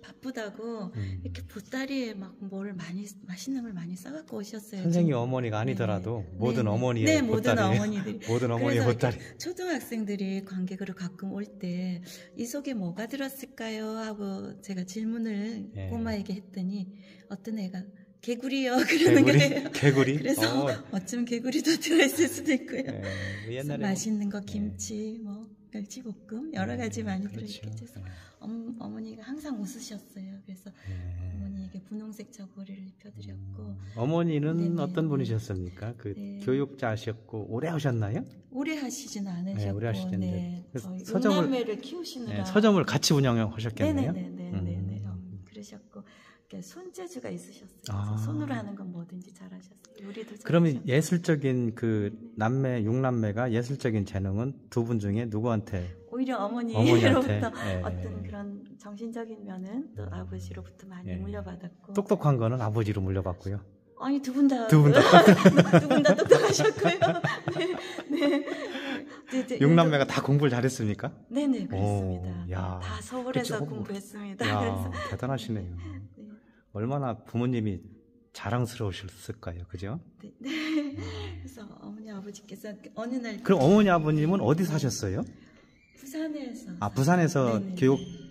바쁘다고 이렇게 보따리에 막 뭘 많이 맛있는 걸 많이 싸갖고 오셨어요. 선생님 어머니가 아니더라도 네. 모든 네. 어머니의 네, 보따리. 모든 어머니들이. 모든 어머니의 그래서 보따리. 이렇게 초등학생들이 관객으로 가끔 올 때 이 속에 뭐가 들었을까요? 하고 제가 질문을 예. 꼬마에게 했더니 어떤 애가 개구리요 그러는 거예요. 개구리? 그래서 어쩌면 개구리도 들어있을 수도 있고요. 예. 옛날에 맛있는 거 김치, 뭐 멸치볶음 여러 가지 많이 그렇죠. 들어있겠죠. 어머니가 항상 웃으셨어요. 그래서 어머니에게 분홍색 저고리를 입혀드렸고 어머니는 네네. 어떤 분이셨습니까? 그 네. 교육자셨고 오래 하셨나요? 오래 하시진 않으셨고, 네, 오래 하시는데. 네, 그래서 저희 서점을- 육남매를 키우시느라 네, 서점을 같이 운영하셨겠네요. 네네네네. 그러셨고 이렇게 손재주가 있으셨어요. 아. 그래서 손으로 하는 건 뭐든지 잘하셨어요. 요리도 그러면 잘하셨고. 예술적인 그 남매, 육남매가 예술적인 재능은 두 분 중에 누구한테? 오히려 어머니한테, 어머니로부터 예. 어떤 그런 정신적인 면은 또 아버지로부터 많이 예. 물려받았고. 똑똑한 거는 아버지로 물려받고요. 아니 두 분 다. 두 분 다. 두 분 다 똑똑하셨고요. 네. 네. 육남매가 다 공부를 잘했습니까? 네네 그렇습니다. 오, 야. 다 서울에서 그쵸. 공부했습니다. 야, 그래서 대단하시네요. 네. 얼마나 부모님이 자랑스러우셨을까요, 그죠? 네. 그래서 어머니 아버지께서 어느 날 그럼 어머니 아버님은 어디 사셨어요? 부산에서. 아, 부산에서 네네.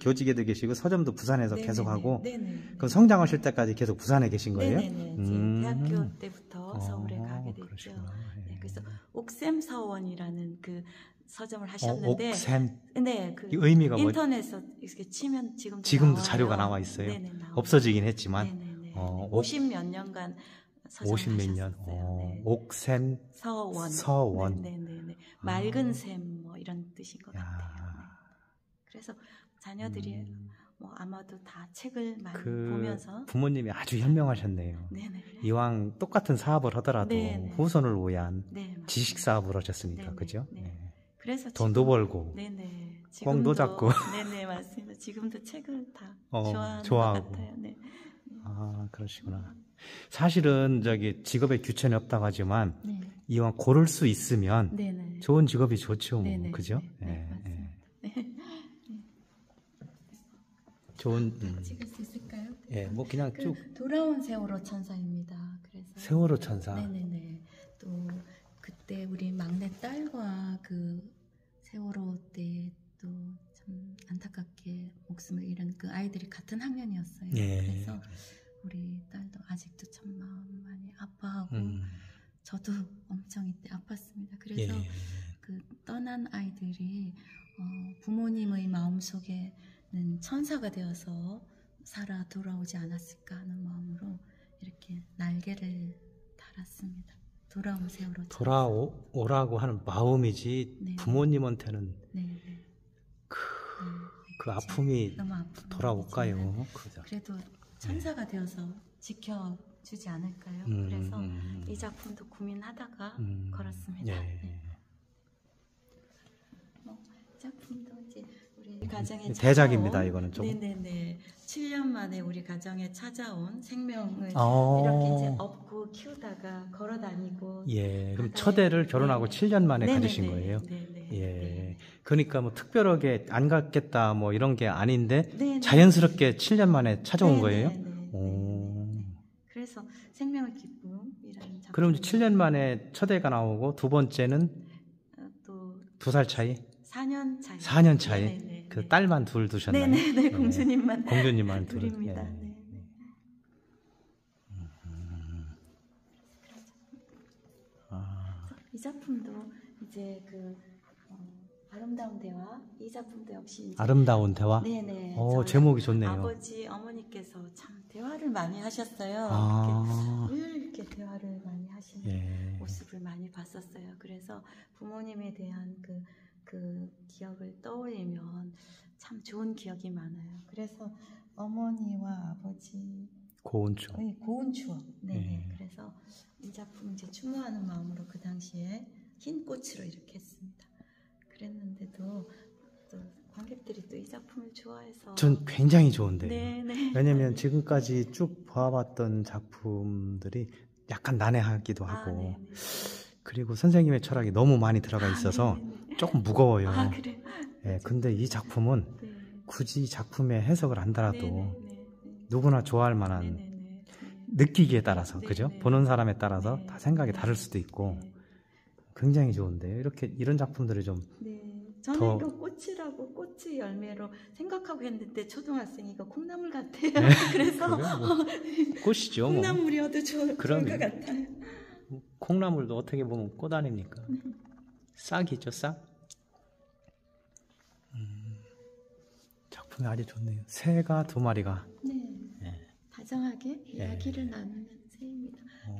교직에도 계시고 서점도 부산에서 네네네. 계속 하고. 네네. 그럼 성장하실 때까지 계속 부산에 계신 거예요? 네네네. 지금 대학교 때부터 서울에 가게 됐죠. 그러시구나. 예. 네, 그래서 옥샘 서원이라는 그 서점을 하셨는데, 옥샘. 네, 그 이 의미가 뭐? 인터넷에서 이렇게 치면 지금도 지금도 나와요. 자료가 나와 있어요. 네네, 나와요. 없어지긴 했지만. 네네네. 어, 50몇 년간 서점을 50 몇 년. 하셨어요. 네. 옥샘. 서원. 서원. 네네네. 맑은 샘 뭐 이런 뜻인 것 야. 같아요. 네. 그래서 자녀들이 뭐 아마도 다 책을 많이 그 보면서. 부모님이 아주 현명하셨네요. 네네. 이왕 똑같은 사업을 하더라도 네네. 후손을 위한 네, 맞습니다. 지식 사업을 하셨으니까, 네네. 그죠? 네. 네. 그래서 돈도 지금- 벌고. 네네. 꽝도 잡고. 네네 맞습니다. 지금도 책을 다 좋아하고. 좋아하는 것 같아요. 네. 아, 그러시구나. 사실은 직업에 규천이 없다고 하지만 네. 이왕 고를 수 있으면 네네. 좋은 직업이 좋죠, 뭐. 네네. 그죠? 네, 예, 맞습니다. 예. 네. 좋은 찍을 수 있을까요? 예, 뭐 그냥 그 쭉 돌아온 세월호 천사입니다. 그래서 세월호 천사. 네네네. 또 그때 우리 막내 딸과 그 세월호 때 또 참 안타깝게 목숨을 잃은 그 아이들이 같은 학년이었어요. 예. 그래서 우리 딸도 아직도 참 마음 많이 아파하고 저도 엄청 이때 아팠습니다. 그래서 예. 그 떠난 아이들이 부모님의 마음속에는 천사가 되어서 살아 돌아오지 않았을까 하는 마음으로 이렇게 날개를 달았습니다. 돌아온 세월호. 돌아오라고 하는 마음이지 네. 부모님한테는 네. 그 아픔이 너무 아픈 돌아올까요? 마음이지만 그죠? 그래도 천사가 되어서 지켜주지 않을까요? 그래서 이 작품도 고민하다가 걸었습니다. 예. 네. 이 작품도 이제 우리 가정에 대작입니다, 찾아온- 이거는 좀. 네네네. 7년 만에 우리 가정에 찾아온 생명을 어. 이렇게 이제 업고 키우다가 걸어다니고. 예. 그럼 바다에- 첫애를 결혼하고 네. 7년 만에 네네네. 가지신 거예요? 네네. 예. 네. 그러니까 뭐 특별하게 안 갖겠다 뭐 이런 게 아닌데 네네. 자연스럽게 7년 만에 찾아온 네네네. 거예요? 네네. 오. 그래서 생명의 기쁨이라는 작품. 그럼 이제 7년 만에 첫 애가 나오고 두 번째는 또 2살 차이? 4년 차이. 4년 차이? 네네네. 그 딸만 둘 두셨나요? 네네네, 공주님만 공주님만 둘. 둘입니다. 예. 네. 이 작품도 이제 아름다운 대화, 이 작품도 역시 이제 아름다운 대화? 네네. 오, 저희 제목이 좋네요. 아버지, 어머니께서 참 대화를 많이 하셨어요. 아. 늘 이렇게 대화를 많이 하시는 예. 모습을 많이 봤었어요. 그래서 부모님에 대한 그 기억을 떠올리면 참 좋은 기억이 많아요. 그래서 어머니와 아버지 고운 추억. 고운 추억. 네. 예. 그래서 이 작품 이제 추모하는 마음으로 그 당시에 흰 꽃으로 이렇게 했습니다. 그랬는데도 또 관객들이 또 이 작품을 좋아해서 전 굉장히 좋은데요. 네네. 왜냐면 지금까지 쭉 봐왔던 작품들이 약간 난해하기도 아, 하고 네네. 그리고 선생님의 철학이 너무 많이 들어가 있어서 네네네. 조금 무거워요. 아, 그래. 예, 근데 이 작품은 네. 굳이 작품의 해석을 안다라도 네네네. 누구나 좋아할 만한 네네네. 느끼기에 따라서 네, 그죠? 네. 보는 사람에 따라서 네. 다 생각이 네. 다를 수도 있고 네. 굉장히 좋은데요. 이런 작품들이 좀 네. 저는 더- 이거 꽃이라고 꽃의 열매로 생각하고 했는데 초등학생이 이거 콩나물 같아요. 그래서 그래요? 뭐 꽃이죠. 뭐. 콩나물이어도 좋을 그럼요. 것 같아요. 콩나물도 어떻게 보면 꽃 아닙니까? 싹이죠, 싹. 작품이 아주 좋네요. 새가 2마리가. 네. 예. 다정하게 예. 이야기를 나누는 새입니다.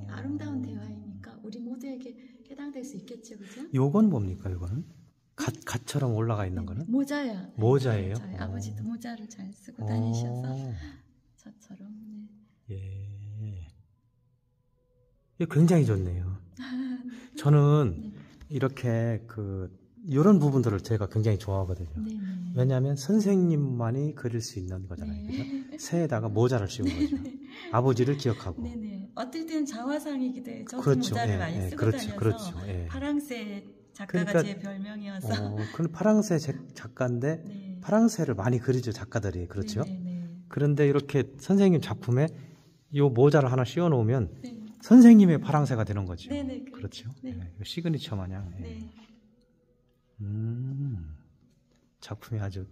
아름다운 대화이니까 우리 모두에게 해당될 수 있겠죠, 그죠? 요건 뭡니까, 요거는? 갓처럼 올라가 있는 거는? 모자야. 모자예요? 저희 아버지도 모자를 잘 쓰고 어. 다니셔서 저처럼. 네. 예. 이거 굉장히 좋네요. 저는 이렇게 이런 부분들을 제가 굉장히 좋아하거든요. 네. 왜냐하면 선생님만이 그릴 수 있는 거잖아요. 그죠? 새에다가 모자를 씌운 거죠. 아버지를 기억하고. 네네. 어떨 때는 자화상이기도 해요. 저도 그렇죠. 모자를 예, 많이 예, 쓰고 그렇죠. 다녀서 그렇죠. 예. 파랑새 작가가 그러니까- 제 별명이어서. 그럼 파랑새 작가인데 네. 파랑새를 많이 그리죠, 작가들이. 그렇죠? 네네. 그런데 이렇게 선생님 작품에 요 모자를 하나 씌워 놓으면 네. 선생님의 파랑새가 되는 거죠. 네네. 그렇죠. 네. 예, 이거 시그니처 마냥. 예. 네. 작품이 아주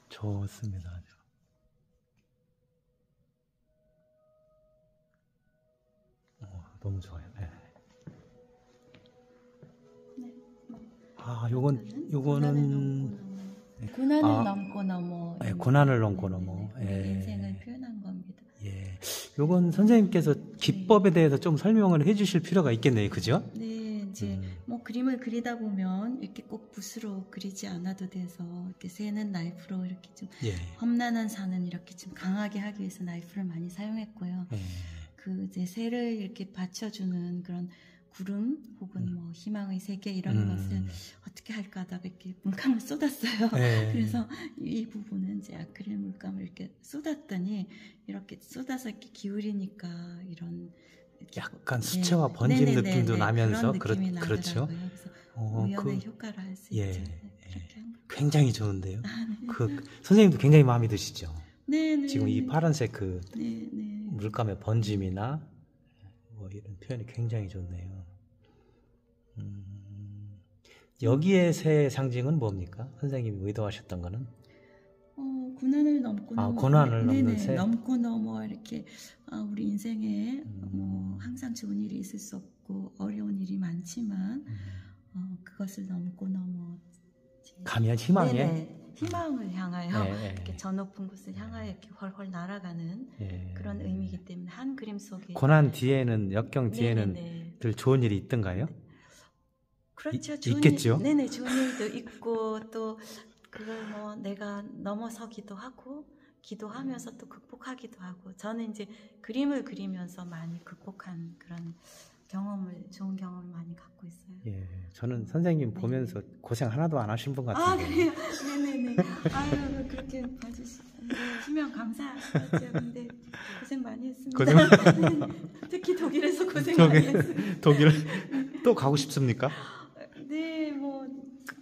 좋습니다. 아주. 너무 좋아요. 예. 네. 요거는 고난을 아. 넘고 넘어. 예, 고난을 넘고 넘어. 우리 예. 인생을 표현한 겁니다. 예. 요건 선생님께서 기법에 대해서 좀 설명을 해주실 필요가 있겠네요. 그죠? 네, 이제 뭐 그림을 그리다 보면 이렇게 꼭 붓으로 그리지 않아도 돼서 이렇게 새는 나이프로 이렇게 좀 예. 험난한 산은 이렇게 좀 강하게 하기 위해서 나이프를 많이 사용했고요. 예. 그 이제 새를 이렇게 받쳐주는 그런 구름 혹은 뭐 희망의 세계 이런 것을 어떻게 할까 하다가 이렇게 물감을 쏟았어요. 예. 그래서 이 부분은 이제 아크릴 물감을 이렇게 쏟았더니 이렇게 쏟아서 이렇게 기울이니까 이런 이렇게 약간 네. 수채화 번짐 네네네네. 느낌도 나면서 그런 느낌이 그렇죠. 나더라고요. 그래서 어, 우연의 효과를 할 수 예, 있죠. 예. 그렇게 한 거. 굉장히 좋은데요. 선생님도 굉장히 마음에 드시죠. 네네. 지금 이 파란색 네네. 물감의 번짐이나 뭐 이런 표현이 굉장히 좋네요. 여기에 새 상징은 뭡니까? 선생님이 의도하셨던 거는? 고난을 넘고 아, 넘어. 고난을 넘는 네네. 새? 넘고 넘어 이렇게 우리 인생에 뭐 항상 좋은 일이 있을 수 없고 어려운 일이 많지만 그것을 넘고 넘어 가면 희망에? 네네. 희망을 향하여 예, 예. 이렇게 저 높은 곳을 향하여 이렇게 훨훨 날아가는 예. 그런 의미이기 때문에 한 그림 속에 고난 뒤에는, 역경 뒤에는 네네네. 늘 좋은 일이 있던가요? 그렇죠. 있겠죠? 네네, 좋은 일도 있고 또 그걸 뭐 내가 넘어서기도 하고 기도하면서 또 극복하기도 하고 저는 이제 그림을 그리면서 많이 극복한 그런 좋은 경험을 많이 갖고 있어요. 예, 저는 선생님 보면서 고생 하나도 안 하신 분 같은데. 아, 그래요? 네네네. 아유, 그렇게 봐주시면 감사하죠. 근데 고생 많이 했습니다. 특히 독일에서 고생 많이 했습니다. 독일 또 가고 싶습니까? 네, 뭐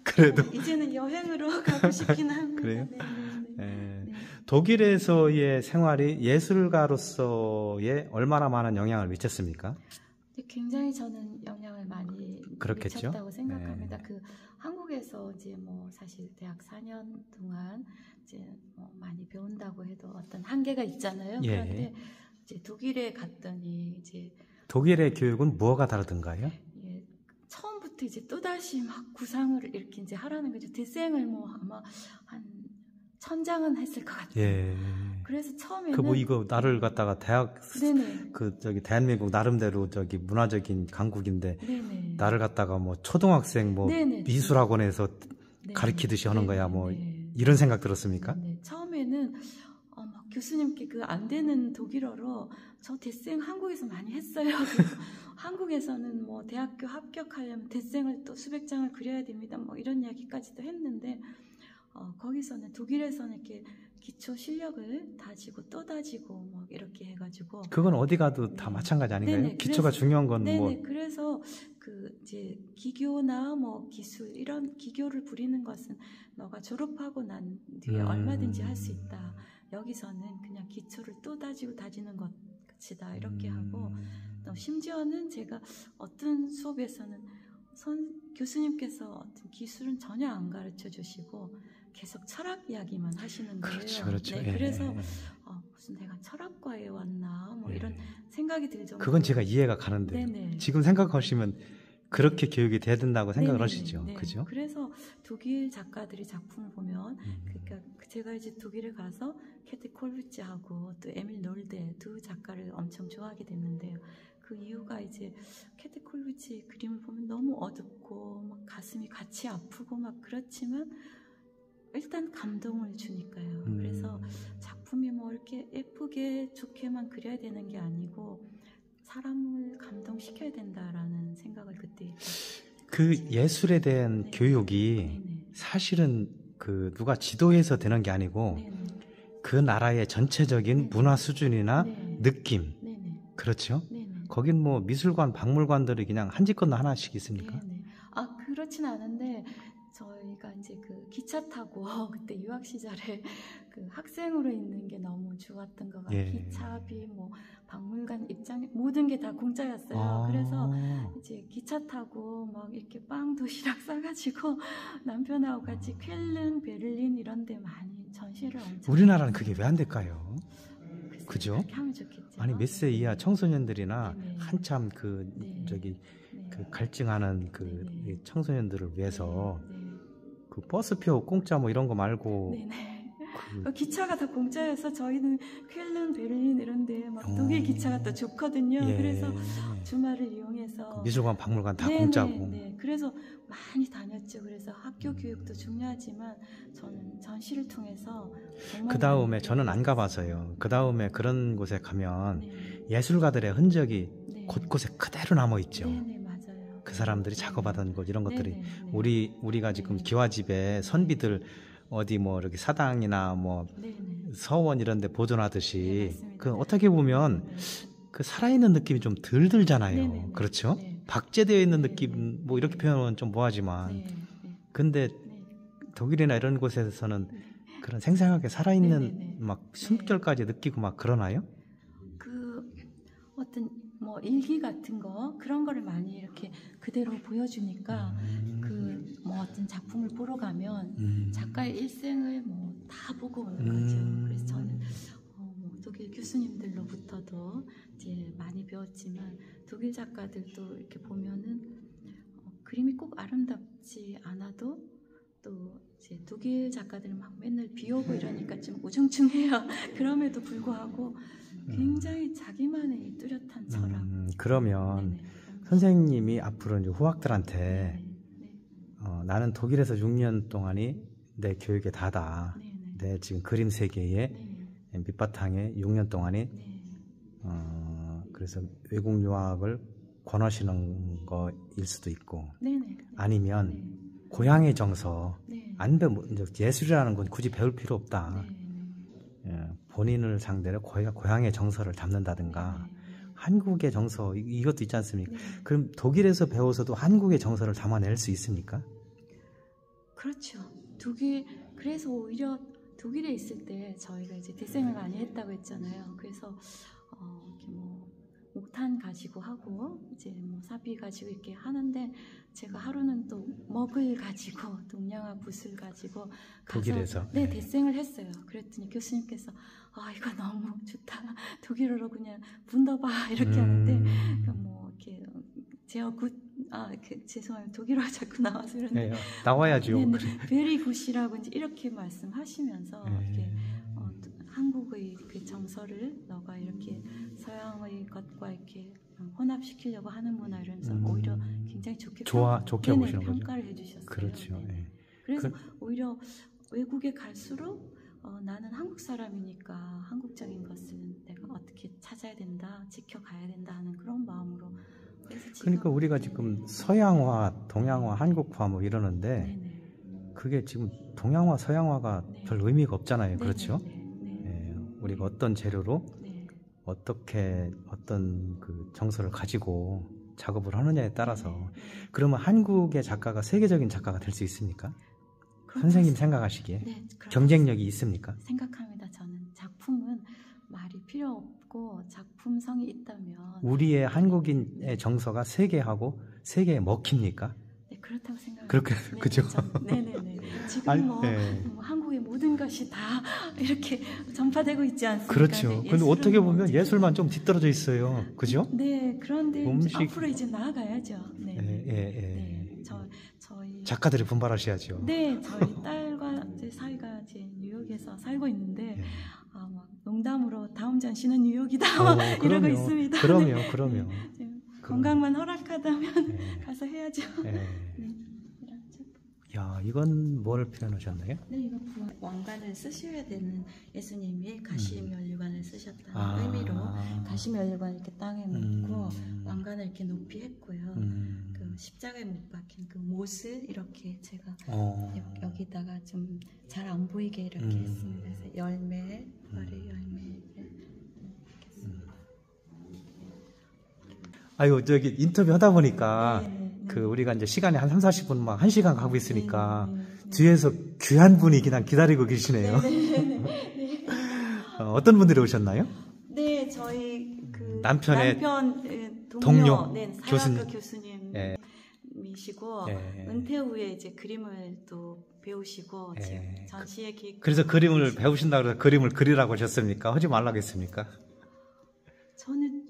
그래도 이제는 여행으로 가고 싶긴 합니다. 그래요? 네네네. 예, 네. 독일에서의 생활이 예술가로서의 얼마나 많은 영향을 미쳤습니까? 굉장히 저는 영향을 많이 그렇겠죠? 미쳤다고 생각합니다. 네. 그 한국에서 이제 뭐 사실 대학 4년 동안 이제 뭐 많이 배운다고 해도 어떤 한계가 있잖아요. 예. 그런데 이제 독일에 갔더니 이제 독일의 교육은 뭐가 다르던가요? 예, 처음부터 이제 또다시 막 구상을 이렇게 이제 하라는 거죠. 대생을 뭐 아마 한 1000장은 했을 것 같아요. 예. 그래서 처음에는 그 뭐 이거 나를 갖다가 대학 네네. 그 저기 대한민국 나름대로 저기 문화적인 강국인데 네네. 나를 갖다가 뭐 초등학생 뭐 네네. 미술학원에서 네. 가르치듯이 하는 거야 뭐 네네. 이런 생각 들었습니까? 네. 처음에는 막 교수님께 그 안 되는 독일어로 저 대생 한국에서 많이 했어요. 그래서 한국에서는 뭐 대학교 합격하려면 대생을 또 수백 장을 그려야 됩니다. 뭐 이런 이야기까지도 했는데 거기서는 독일에서는 이렇게 기초 실력을 다지고 또 다지고 뭐 이렇게 해가지고 그건 어디 가도 네. 다 마찬가지 아닌가요? 네네. 기초가 그래서- 중요한 건 네네. 뭐 그래서 그 이제 기교나 뭐 기술 이런 기교를 부리는 것은 너가 졸업하고 난 뒤에 얼마든지 할 수 있다. 여기서는 그냥 기초를 또 다지고 다지는 것이다 이렇게 하고 또 심지어는 제가 어떤 수업에서는 교수님께서 어떤 기술은 전혀 안 가르쳐 주시고 계속 철학 이야기만 하시는 거예요. 그렇죠, 그렇죠. 네, 예. 그래서 무슨 내가 철학과에 왔나 뭐 예. 이런 생각이 들 정도로. 그건 제가 이해가 가는데 네네. 지금 생각하시면 그렇게 교육이 돼야 된다고 생각을 네네네. 하시죠, 네. 그죠? 그래서 독일 작가들이 작품을 보면, 그러니까 제가 이제 독일에 가서 캐티 콜비츠하고 또 에밀 놀데 두 작가를 엄청 좋아하게 됐는데요. 그 이유가 이제 캐티 콜비츠 그림을 보면 너무 어둡고 막 가슴이 같이 아프고 막 그렇지만 일단 감동을 주니까요. 그래서 작품이 뭐 이렇게 예쁘게 좋게만 그려야 되는 게 아니고 사람을 감동시켜야 된다라는 생각을 그때 그 예술에 대한 네. 교육이 네네. 사실은 그 누가 지도해서 되는 게 아니고 네네. 그 나라의 전체적인 네네. 문화 수준이나 네. 느낌, 네네. 그렇죠? 네네. 거긴 뭐 미술관, 박물관들이 그냥 한 집 건너 하나씩 있습니까? 네네. 그렇진 않은데 저희가 이제 그 기차 타고 그때 유학 시절에 그 학생으로 있는 게 너무 좋았던 것 같아요. 예. 기차비, 뭐 박물관 입장 모든 게 다 공짜였어요. 그래서 이제 기차 타고 막 이렇게 빵 도시락 싸가지고 남편하고 같이 쾰른, 베를린 이런 데 많이 전시를 엄청. 우리나라는 그게 왜 안 될까요? 글쎄요, 그죠? 그렇게 하면 좋겠죠. 아니 몇 세 이하 청소년들이나 네네. 한참 그 네. 저기 네. 그 갈증하는 그 네네. 청소년들을 위해서 네. 그 버스표 공짜 뭐 이런 거 말고 네네. 그 기차가 다 공짜여서 저희는 쾰른, 베를린 이런데 막 독일 기차가 또 좋거든요. 예. 그래서 주말을 이용해서 미술관, 박물관 다 네네, 공짜고. 네. 그래서 많이 다녔죠. 그래서 학교 교육도 중요하지만 저는 전시를 통해서 정말 그 다음에 많이 저는 안 가봐서요. 그 다음에 그런 곳에 가면 네. 예술가들의 흔적이 네. 곳곳에 그대로 남아 있죠. 네네, 맞아요. 그 사람들이 네. 작업하던 곳 이런 것들이 네네, 네. 우리가 지금 네. 기와집에 선비들 어디 뭐 이렇게 사당이나 뭐 네네. 서원 이런 데 네, 보존하듯이 맞습니다. 그 어떻게 보면 네. 그 살아있는 느낌이 좀 덜 들잖아요. 네네네. 그렇죠? 네. 박제되어 있는 네, 느낌 네. 뭐 이렇게 표현하면 좀 뭐하지만 네. 네. 근데 네. 독일이나 이런 곳에서는 그런 생생하게 살아있는 네네네. 막 숨결까지 느끼고 막 그러나요? 그 어떤 뭐 일기 같은 거 그런 거를 많이 이렇게 그대로 보여주니까 그 뭐 어떤 작품을 보러 가면 작가의 일생을 뭐 다 보고 오는 거죠. 그래서 저는 뭐 독일 교수님들로부터도 이제 많이 배웠지만 독일 작가들도 이렇게 보면은 그림이 꼭 아름답지 않아도 또 이제 독일 작가들은 막 맨날 비 오고 이러니까 좀 우중충해요. 그럼에도 불구하고 굉장히 자기만의 뚜렷한 철학. 그러면 네네, 그런 거. 선생님이 앞으로 이제 후학들한테 네네, 나는 독일에서 6년 동안이 내 교육의 다다. 네네, 내 지금 그림 세계의 네네, 밑바탕에 6년 동안이 네, 그래서 외국 유학을 권하시는 거일 수도 있고 네네, 아니면 네, 고향의 정서 네, 안 배우 예술이라는 건 굳이 배울 필요 없다. 네, 예, 본인을 상대로 고향의 정서를 담는다든가 네, 한국의 정서 이것도 있지 않습니까? 네. 그럼 독일에서 배워서도 한국의 정서를 담아낼 수 있습니까? 그렇죠. 그래서 오히려 독일에 있을 때 저희가 이제 대생을 많이 했다고 했잖아요. 그래서 이렇게 뭐 옥탄 가지고 하고 이제 뭐 사비 가지고 이렇게 하는데 제가 하루는 또 먹을 가지고 동양화 붓을 가지고 가서 독일에서 네 대생을 했어요. 그랬더니 교수님께서 이거 너무 좋다. 독일어로 그냥 분더바 이렇게 하는데 뭐 이렇게 제가 죄송합니다. 독일어가 자꾸 나와서 그런데 나와야죠. 베리 굿이라고 이제 이렇게 말씀하시면서 이렇게 한국의 그 정서를 너가 이렇게 서양의 것과 이렇게 혼합시키려고 하는구나 이러면서 오히려 굉장히 좋게 좋게 보시는 거죠. 평가를 해주셨어요. 그렇죠. 네. 그래서 오히려 외국에 갈수록 나는 한국 사람이니까 한국적인 것을 내가 어떻게 찾아야 된다, 지켜가야 된다 하는 그런 마음으로. 그러니까 우리가 지금 서양화, 동양화, 한국화 뭐 이러는데 네네. 그게 지금 동양화, 서양화가 네. 별 의미가 없잖아요. 네네. 그렇죠? 네. 우리가 어떤 재료로 네. 어떻게 어떤 그 정서를 가지고 작업을 하느냐에 따라서 네. 그러면 한국의 작가가 세계적인 작가가 될 수 있습니까? 선생님 생각하시기에 네, 경쟁력이 있습니까? 생각합니다. 저는 작품은 말이 필요 없고 작품성이 있다면 우리의 한국인의 정서가 세계하고 세계에 먹힙니까? 네, 그렇다고 생각합니다. 그렇게 네, 그죠? 네네네. 지금 아니, 뭐 네. 한국의 모든 것이 다 이렇게 전파되고 있지 않습니까? 그렇죠. 네, 근데 어떻게 뭐 보면 예술만 좀 뒤떨어져 있어요. 그죠? 네, 그런데 음식- 앞으로 이제 나아가야죠. 네, 네. 저희 작가들이 분발하셔야죠. 네, 저희 딸과 제 사이가 이제 뉴욕에서 살고 있는데 막 농담으로 다음 전시는 뉴욕이다 막 이러고 있습니다. 그럼요. 네, 건강만 허락하다면 가서 해야죠. 예. 네, 이런 작품. 야, 이건 뭘 표현하셨나요? 네, 이거 왕관을 쓰셔야 되는 예수님이 가시면류관을 쓰셨다는 아. 의미로 가시면류관 이렇게 땅에 묻고 왕관을 이렇게 높이 했고요. 그 십자가에 못 박힌 그 못을 이렇게 제가 여기다가 좀 잘 안 보이게 이렇게 했습니다. 그래서 열매, 아래 열매. 아유, 저기 인터뷰 하다 보니까 네. 그 우리가 이제 시간이 한 3-40분 막 1시간 가고 있으니까 네. 뒤에서 귀한 분이 그냥 기다리고 계시네요. 어떤 분들이 오셨나요? 네, 저희 그 남편의 남편 동료, 네, 교수님. 교수님이시고 예. 은퇴 후에 이제 그림을 또 배우시고 예. 지금 전시회 기획. 그래서 그림을 배우신다고 해서 그림을 그리라고 하셨습니까? 하지 말라고 했습니까? 저는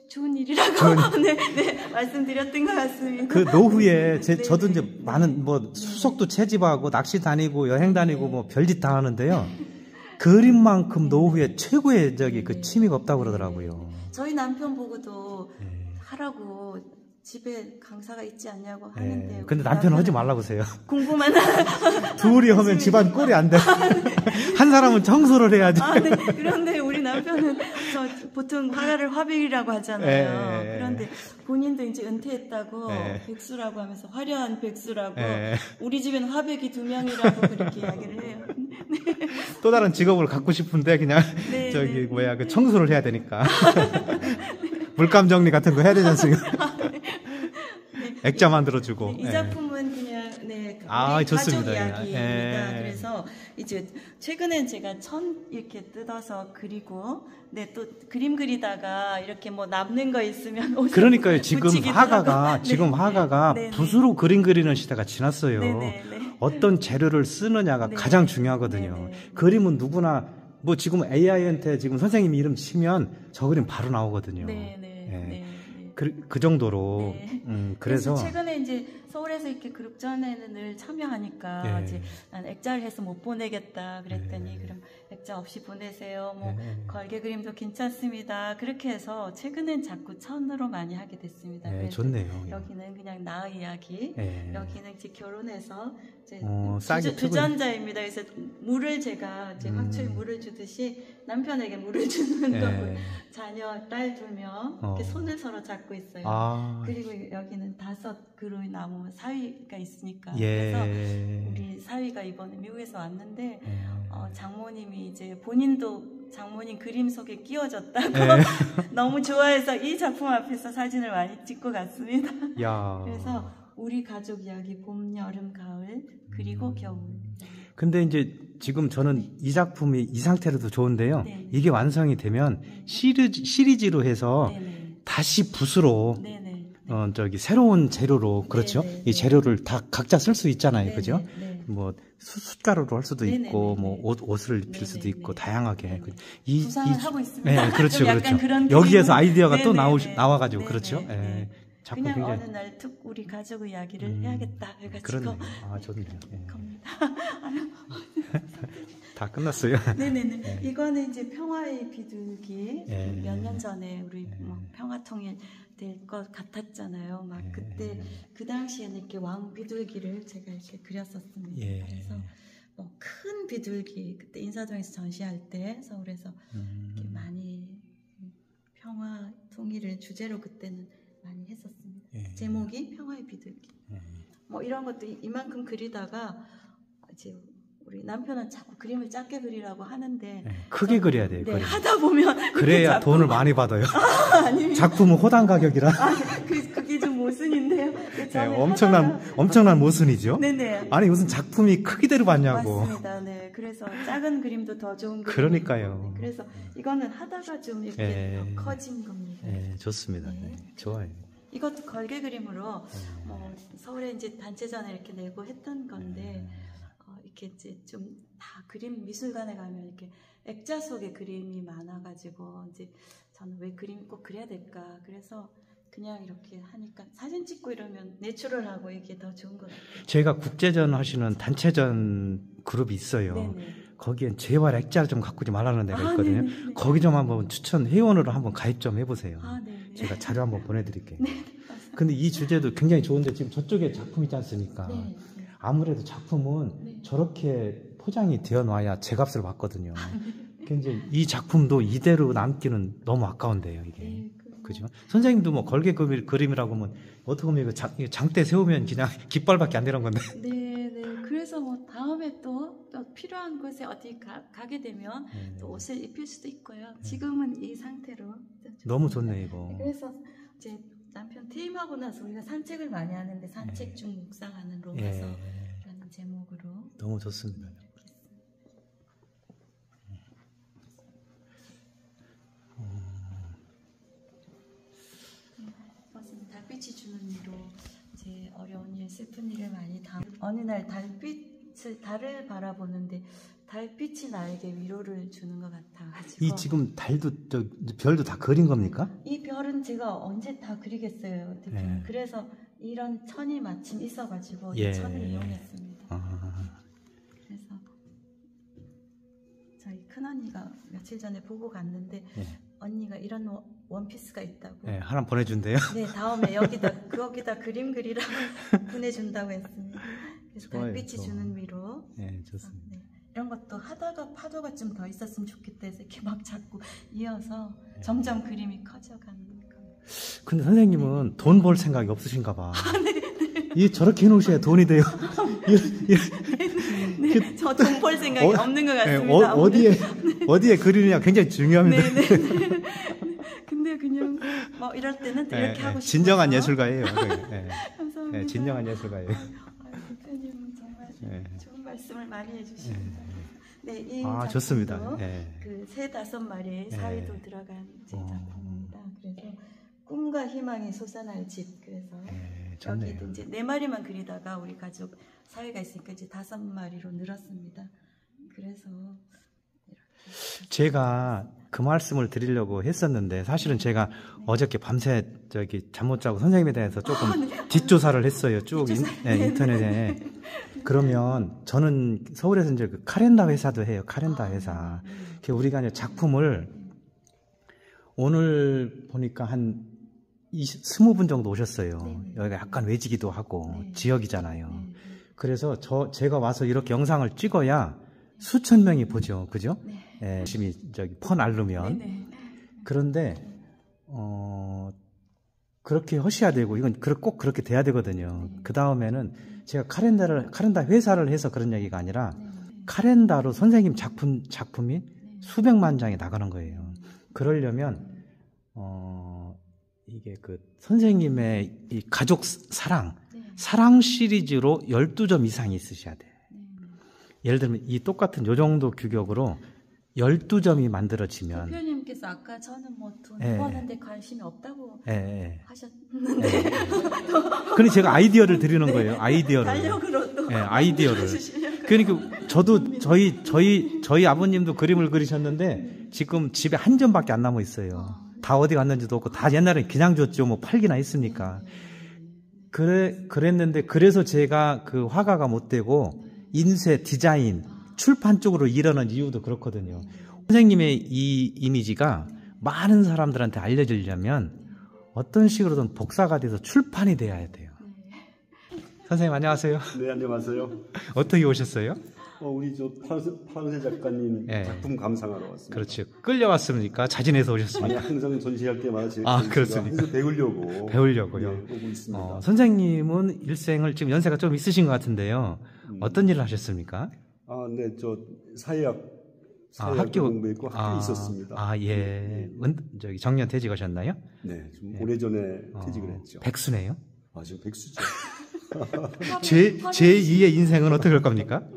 좋은 일이라고 네, 말씀드렸던 것 같습니다. 그 노후에 네, 저도 네. 이제 많은 뭐 수석도 채집하고 낚시 다니고 여행 다니고 뭐 별짓 다 하는데요. 그림만큼 노후에 최고의 그 취미가 없다고 그러더라고요. 저희 남편 보고도 하라고 집에 강사가 있지 않냐고 하는데. 예. 근데 남편은 하지 말라고 하세요. 공부만 둘이 하면 집안 꼴이 안 돼. 한 사람은 청소를 해야지. 네. 그런데 우리 남편은 보통 화가를 화백이라고 하잖아요. 그런데 본인도 이제 은퇴했다고 백수라고 하면서 화려한 백수라고 우리 집에는 화백이 2명이라고 그렇게 이야기를 해요. 또 다른 직업을 갖고 싶은데 그냥 그 청소를 해야 되니까. 물감 정리 같은 거 해야 되지 않습니까? 액자 만들어주고. 이 작품은 그냥 우리 좋습니다. 가족 이야기입니다. 그래서 이제 최근에 제가 천 이렇게 뜯어서 그리고 또 그림 그리다가 이렇게 뭐 남는 거 있으면 그러니까요. 지금 붙이기도 지금 화가가 붓으로 그림 그리는 시대가 지났어요. 어떤 재료를 쓰느냐가 가장 중요하거든요. 그림은 누구나 뭐 지금 AI한테 지금 선생님 이름 치면 저 그림 바로 나오거든요. 그 정도로. 그래서 최근에 이제 서울에서 이렇게 그룹전에는 늘 참여하니까 이제 난 액자를 해서 못 보내겠다 그랬더니 그럼 액자 없이 보내세요. 뭐 걸개 그림도 괜찮습니다. 그렇게 해서 최근엔 자꾸 천으로 많이 하게 됐습니다. 좋네요. 여기는 그냥 나의 이야기. 여기는 이제 결혼해서 이제 쌀이 주전자입니다. 그래서 물을 제가 이제 화초에 물을 주듯이 남편에게 물을 주는 거고요. 자녀 딸 2명 이렇게 손을 서로 잡고 있어요. 그리고 여기는 5그루의 나무 사위가 있으니까 그래서 우리 사위가 이번에 미국에서 왔는데 장모님이 이제 본인도 장모님 그림 속에 끼워졌다고 너무 좋아해서 이 작품 앞에서 사진을 많이 찍고 갔습니다. 그래서 우리 가족 이야기 봄, 여름, 가을 그리고 겨울. 근데 이제 지금 저는 이 작품이 이 상태로도 좋은데요. 이게 완성이 되면 시리즈로 해서 다시 붓으로 네네. 저기 새로운 재료로 그렇죠. 네네. 이 재료를 다 각자 쓸 수 있잖아요, 네네. 그죠? 네. 뭐 숯가루로 할 수도 네네. 있고 네네. 뭐 옷을 입힐 수도 네네. 있고 다양하게 네네. 이 구상을 하고 있습니다. 네, 그렇죠, 좀 약간 그렇죠. 그런 여기에서 그림을- 아이디어가 또 네네네. 나와가지고 네네. 그렇죠. 예. 네. 작품 그냥 굉장히 어느 날 툭 우리 가족 이야기를 해야겠다 해가지고 그렇네요. 아, 좋네요. 예. 겁니다. 다 끝났어요. 네네네. 네. 이거는 이제 평화의 비둘기. 예. 몇 년 전에 우리 뭐 평화통일 될 것 같았잖아요. 막 예. 그때 그 당시에는 이렇게 왕 비둘기를 제가 이렇게 그렸었습니다. 예. 그래서 뭐 큰 비둘기 그때 인사동에서 전시할 때 서울에서 이렇게 많이 평화 통일을 주제로 그때는 많이 했었습니다. 예. 제목이 평화의 비둘기. 뭐 이런 것도 이만큼 그리다가 이제 우리 남편은 자꾸 그림을 작게 그리라고 하는데 예. 크게 그려야 돼요. 네, 그림. 하다 보면 그래야 자꾸- 돈을 많이 받아요. 아니 작품은 호당 가격이라 그게 좀 모순인데요. 예, 저는 엄청난 모순이죠. 네네. 아니 무슨 작품이 크기대로 받냐고. 맞습니다. 네. 그래서 작은 그림도 더 좋은 그림. 그러니까요. 그래서 이거는 하다가 좀 이렇게 예. 커진 겁니다. 예, 좋습니다. 네. 좋아요. 이것도 걸개 그림으로 서울에 이제 단체전에 이렇게 내고 했던 건데 이렇게 이제 좀 다 그림 미술관에 가면 이렇게 액자 속에 그림이 많아가지고 이제 저는 왜 그림 꼭 그려야 될까? 그래서 그냥 이렇게 하니까 사진 찍고 이러면 내추럴하고 이게 더 좋은 것 같아요. 제가 국제전 하시는 단체전 그룹이 있어요. 네네. 거기엔 제발 액자를 좀 갖고 좀 말하는 데가 아, 있거든요. 네네. 거기 좀 한번 추천 회원으로 한번 가입 좀 해보세요. 아, 네. 제가 자료 한번 보내드릴게요. 근데 이 주제도 굉장히 좋은데 지금 저쪽에 작품 있지 않습니까? 네. 아무래도 작품은 네. 저렇게 포장이 되어 놔야 제값을 받거든요. 아, 이제 이 작품도 이대로 남기는 너무 아까운데요, 이게. 네, 그죠? 선생님도 뭐 걸개 그림이라고 하면 어떻게 보면 이거 장대 세우면 그냥 깃발밖에 안 되는 건데. 네, 네. 그래서 뭐 다음에 또 필요한 곳에 어디 가게 되면 또 옷을 입힐 수도 있고요. 지금은 이 상태로 너무 좋네 이거. 그래서 이제 남편 퇴임하고 나서 우리가 산책을 많이 하는데 산책 중 묵상하는 로마서라는 제목으로 너무 좋습니다. 맞습니다. 달빛이 주는 위로 제 어려운 일, 슬픈 일을 많이 어느 날 달을 바라보는데 달빛이 나에게 위로를 주는 것 같아가지고 이 지금 달도 별도 다 그린 겁니까? 이 별은 제가 언제 다 그리겠어요, 대표님. 예. 그래서 이런 천이 마침 있어가지고 예. 이 천을 이용했습니다. 그래서 저희 큰언니가 며칠 전에 보고 갔는데 예. 언니가 이런 원피스가 있다고 네, 하나 보내준대요. 네, 다음에 거기다 그림 그리라고 보내준다고 했습니다. 그래서 좋아요, 달빛이 좋아. 주는 위로. 네, 좋습니다. 네, 이런 것도 하다가 파도가 좀 더 있었으면 좋겠다 해서 이렇게 막 자꾸 이어서 점점 그림이 커져가는 겁니다. 근데 선생님은 돈 벌 생각이 없으신가 봐. 이 저렇게 해놓으셔야 돈이 돼요. 네, 저 돈 벌 생각이 없는 것 네, 같습니다. 어디에 그리느냐 굉장히 중요합니다. 네. 근데 그냥 뭐 이럴 때는 또 이렇게 하고 싶어서 진정한 예술가예요. 네. 감사합니다. 네, 진정한 예술가예요. 대표님은 정말 네. 좋은 말씀을 많이 해주십니다. 네, 이 아, 작품도 좋습니다. 네. 그 3-5마리의 사이도 들어간 제 작품입니다. 그래서 꿈과 희망이 솟아날 집. 그래서 좋네요. 여기도 이제 4마리만 그리다가 우리 가족 사회가 있으니까 이제 5마리로 늘었습니다. 그래서 제가 그 말씀을 드리려고 했었는데 사실은 제가 어저께 밤새 잠 못 자고 선생님에 대해서 조금 뒷조사를 했어요. 쭉 인터넷에. 그러면 저는 서울에서 이제 그 카렌다 회사도 해요. 카렌다 회사. 우리가 이제 작품을 오늘 보니까 한 20분 정도 오셨어요. 여기가 약간 외지기도 하고 지역이잖아요. 그래서 제가 와서 이렇게 영상을 찍어야 수천 명이 보죠. 그죠? 네. 열심히 펀 앓으면. 그런데 그렇게 하셔야 되고 이건 꼭 그렇게 돼야 되거든요. 그 다음에는 제가 카렌다 회사를 해서 그런 얘기가 아니라 카렌다로 선생님 작품이 수백만 장이 나가는 거예요. 그러려면 이게 그 선생님의 이 가족 사랑 시리즈로 12점 이상이 있으셔야 돼요. 예를 들면 이 똑같은 요 정도 규격으로 12점이 만들어지면 선생님께서 아까 저는 뭐 돈 예. 버는데 관심이 없다고 예. 하셨는데 근데 제가 아이디어를 드리는 거예요. 아이디어를. 달력으로 또 예, 아이디어를. 주시려고. 그러니까 저도 저희 아버님도 그림을 그리셨는데 지금 집에 한 점밖에 안 남아 있어요. 다 어디 갔는지도 없고 다 옛날에 그냥 줬죠. 뭐 팔기나 했습니까? 그랬는데 그래서 제가 그 화가가 못 되고 인쇄, 디자인, 출판 쪽으로 일하는 이유도 그렇거든요. 선생님의 이 이미지가 많은 사람들한테 알려지려면 어떤 식으로든 복사가 돼서 출판이 돼야 돼요. 선생님 안녕하세요. 네, 안녕하세요. 어떻게 오셨어요? 우리 저 파랑새 작가님 예. 작품 감상하러 왔습니다. 그렇죠. 끌려왔습니까? 자진해서 아니, 오셨습니까? 항상 전시할 때마다 제가 아, 그렇습니까? 해서 배우려고 배우려고요. 네, 오고 있습니다. 선생님은 일생을 지금 연세가 좀 있으신 것 같은데요. 어떤 일을 하셨습니까? 네, 저 사회학 학교 공부했고 학교에 있었습니다. 예. 저기 정년 퇴직하셨나요? 네, 좀 오래전에 퇴직을 했죠. 백수네요. 지금 백수죠. 제 2의 인생은 어떻게 할 겁니까?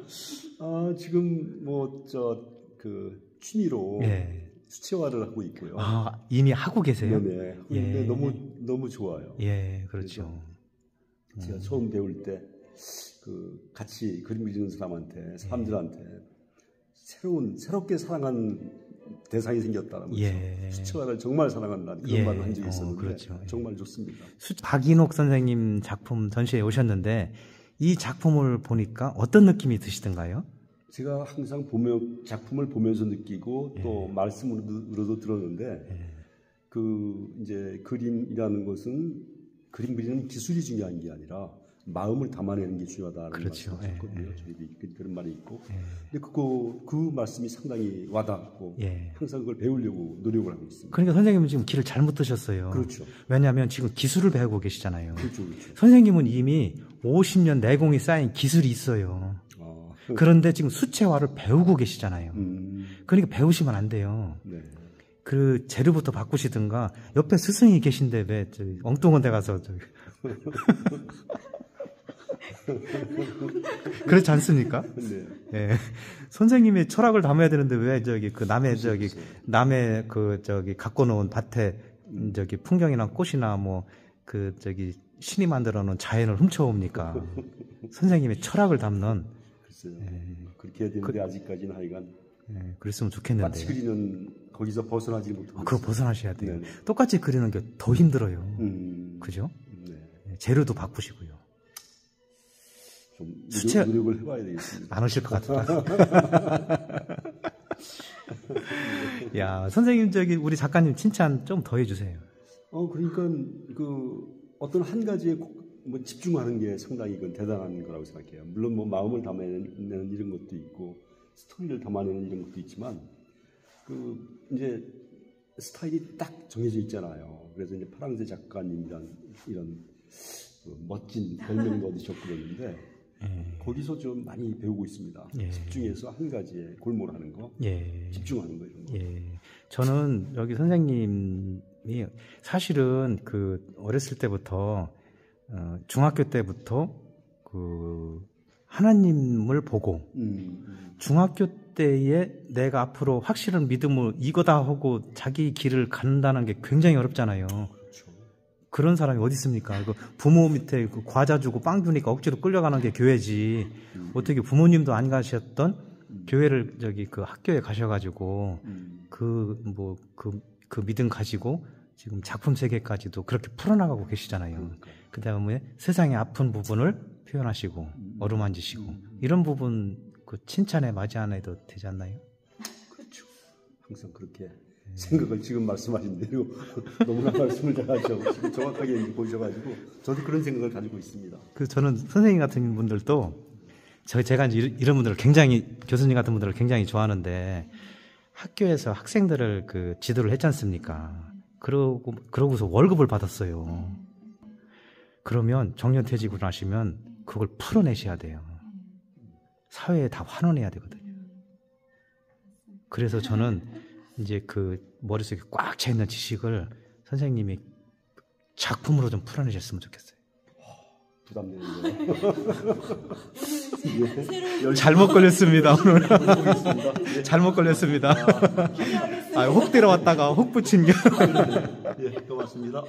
지금 그 취미로 예. 수채화를 하고 있고요. 이미 하고 계세요? 네네. 예. 근데 너무 좋아요. 예, 그렇죠. 제가 처음 배울 때 같이 그림 그리는 사람들한테 새롭게 사랑한 대상이 생겼다는 예. 수채화를 정말 사랑한다는 그런 예. 말을 한 적이 있었는데 그렇죠. 정말 좋습니다. 박인옥 선생님 작품 전시회 오셨는데 이 작품을 보니까 어떤 느낌이 드시던가요? 제가 항상 작품을 보면서 느끼고 또 말씀으로도 들었는데 이제 그림이라는 것은 그림 그리는 기술이 중요한 게 아니라 마음을 담아내는 게 중요하다는 그렇죠. 말씀하셨거든요. 저희들이 그런 말이 있고, 근데 그 말씀이 상당히 와닿고 항상 그걸 배우려고 노력을 하고 있습니다. 그러니까 선생님은 지금 길을 잘못 드셨어요. 그렇죠. 왜냐하면 지금 기술을 배우고 계시잖아요. 그렇죠. 선생님은 이미 50년 내공이 쌓인 기술이 있어요. 그런데 지금 수채화를 배우고 계시잖아요. 그러니까 배우시면 안 돼요. 네. 그 재료부터 바꾸시든가 옆에 스승이 계신데 왜 엉뚱한 데 가서 그렇지 않습니까? 네. 예. 선생님의 철학을 담아야 되는데 왜 남의 갖고 놓은 밭에 풍경이나 꽃이나 신이 만들어 놓은 자연을 훔쳐옵니까? 선생님의 철학을 담는. 글쎄요. 그렇게 해야 되는데 아직까지는 하여간. 그랬으면 좋겠는데. 마치 그리는 거기서 벗어나지 못하고. 그거 벗어나셔야 돼요. 네네. 똑같이 그리는 게 더 힘들어요. 그죠? 네. 재료도 바꾸시고요. 좀 수채- 노력을 해봐야 되겠습니다. 안 오실 것 같다. 야, 선생님 우리 작가님 칭찬 좀 더 해주세요. 그러니까 어떤 한 가지에 집중하는 게 상당히 대단한 거라고 생각해요. 물론 마음을 담아내는 이런 것도 있고 스토리를 담아내는 이런 것도 있지만 이제 스타일이 딱 정해져 있잖아요. 그래서 이제 파랑새 작가님이란 이런 멋진 별명도 얻으셨고 그러는데 거기서 좀 많이 배우고 있습니다. 집중해서 한 가지에 골몰하는 거, 집중하는 거 이런 거. 저는 여기 선생님이 사실은 어렸을 때부터 중학교 때부터 하나님을 보고 중학교 때에 내가 앞으로 확실한 믿음을 이거다 하고 자기 길을 간다는 게 굉장히 어렵잖아요. 그런 사람이 어디 있습니까? 부모 밑에 과자 주고 빵 주니까 억지로 끌려가는 게 교회지. 어떻게 부모님도 안 가셨던 교회를 학교에 가셔가지고 그 믿음 가지고 지금 작품 세계까지도 그렇게 풀어나가고 계시잖아요. 그 다음에 세상의 아픈 부분을 표현하시고 어루만지시고 이런 부분 칭찬에 맞이 안 해도 되지 않나요? 그렇죠. 항상 그렇게 생각을 지금 말씀하신 대로 너무나 말씀을 잘하셔서 정확하게 보셔가지고 저도 그런 생각을 가지고 있습니다. 저는 선생님 같은 분들도 제가 이제 이런 분들을 교수님 같은 분들을 굉장히 좋아하는데 학교에서 학생들을 지도를 했지 않습니까? 그러고서 월급을 받았어요. 그러면 정년퇴직을 하시면 그걸 풀어내셔야 돼요. 사회에 다 환원해야 되거든요. 그래서 저는 이제 머릿속에 꽉 차 있는 지식을 선생님이 작품으로 좀 풀어내셨으면 좋겠어요. 부담되네요. 잘못 걸렸습니다, 오늘. 잘못 걸렸습니다. 기대하겠습니다. 아, 혹 들어왔다가 혹 붙인 게. 예, 고맙습니다.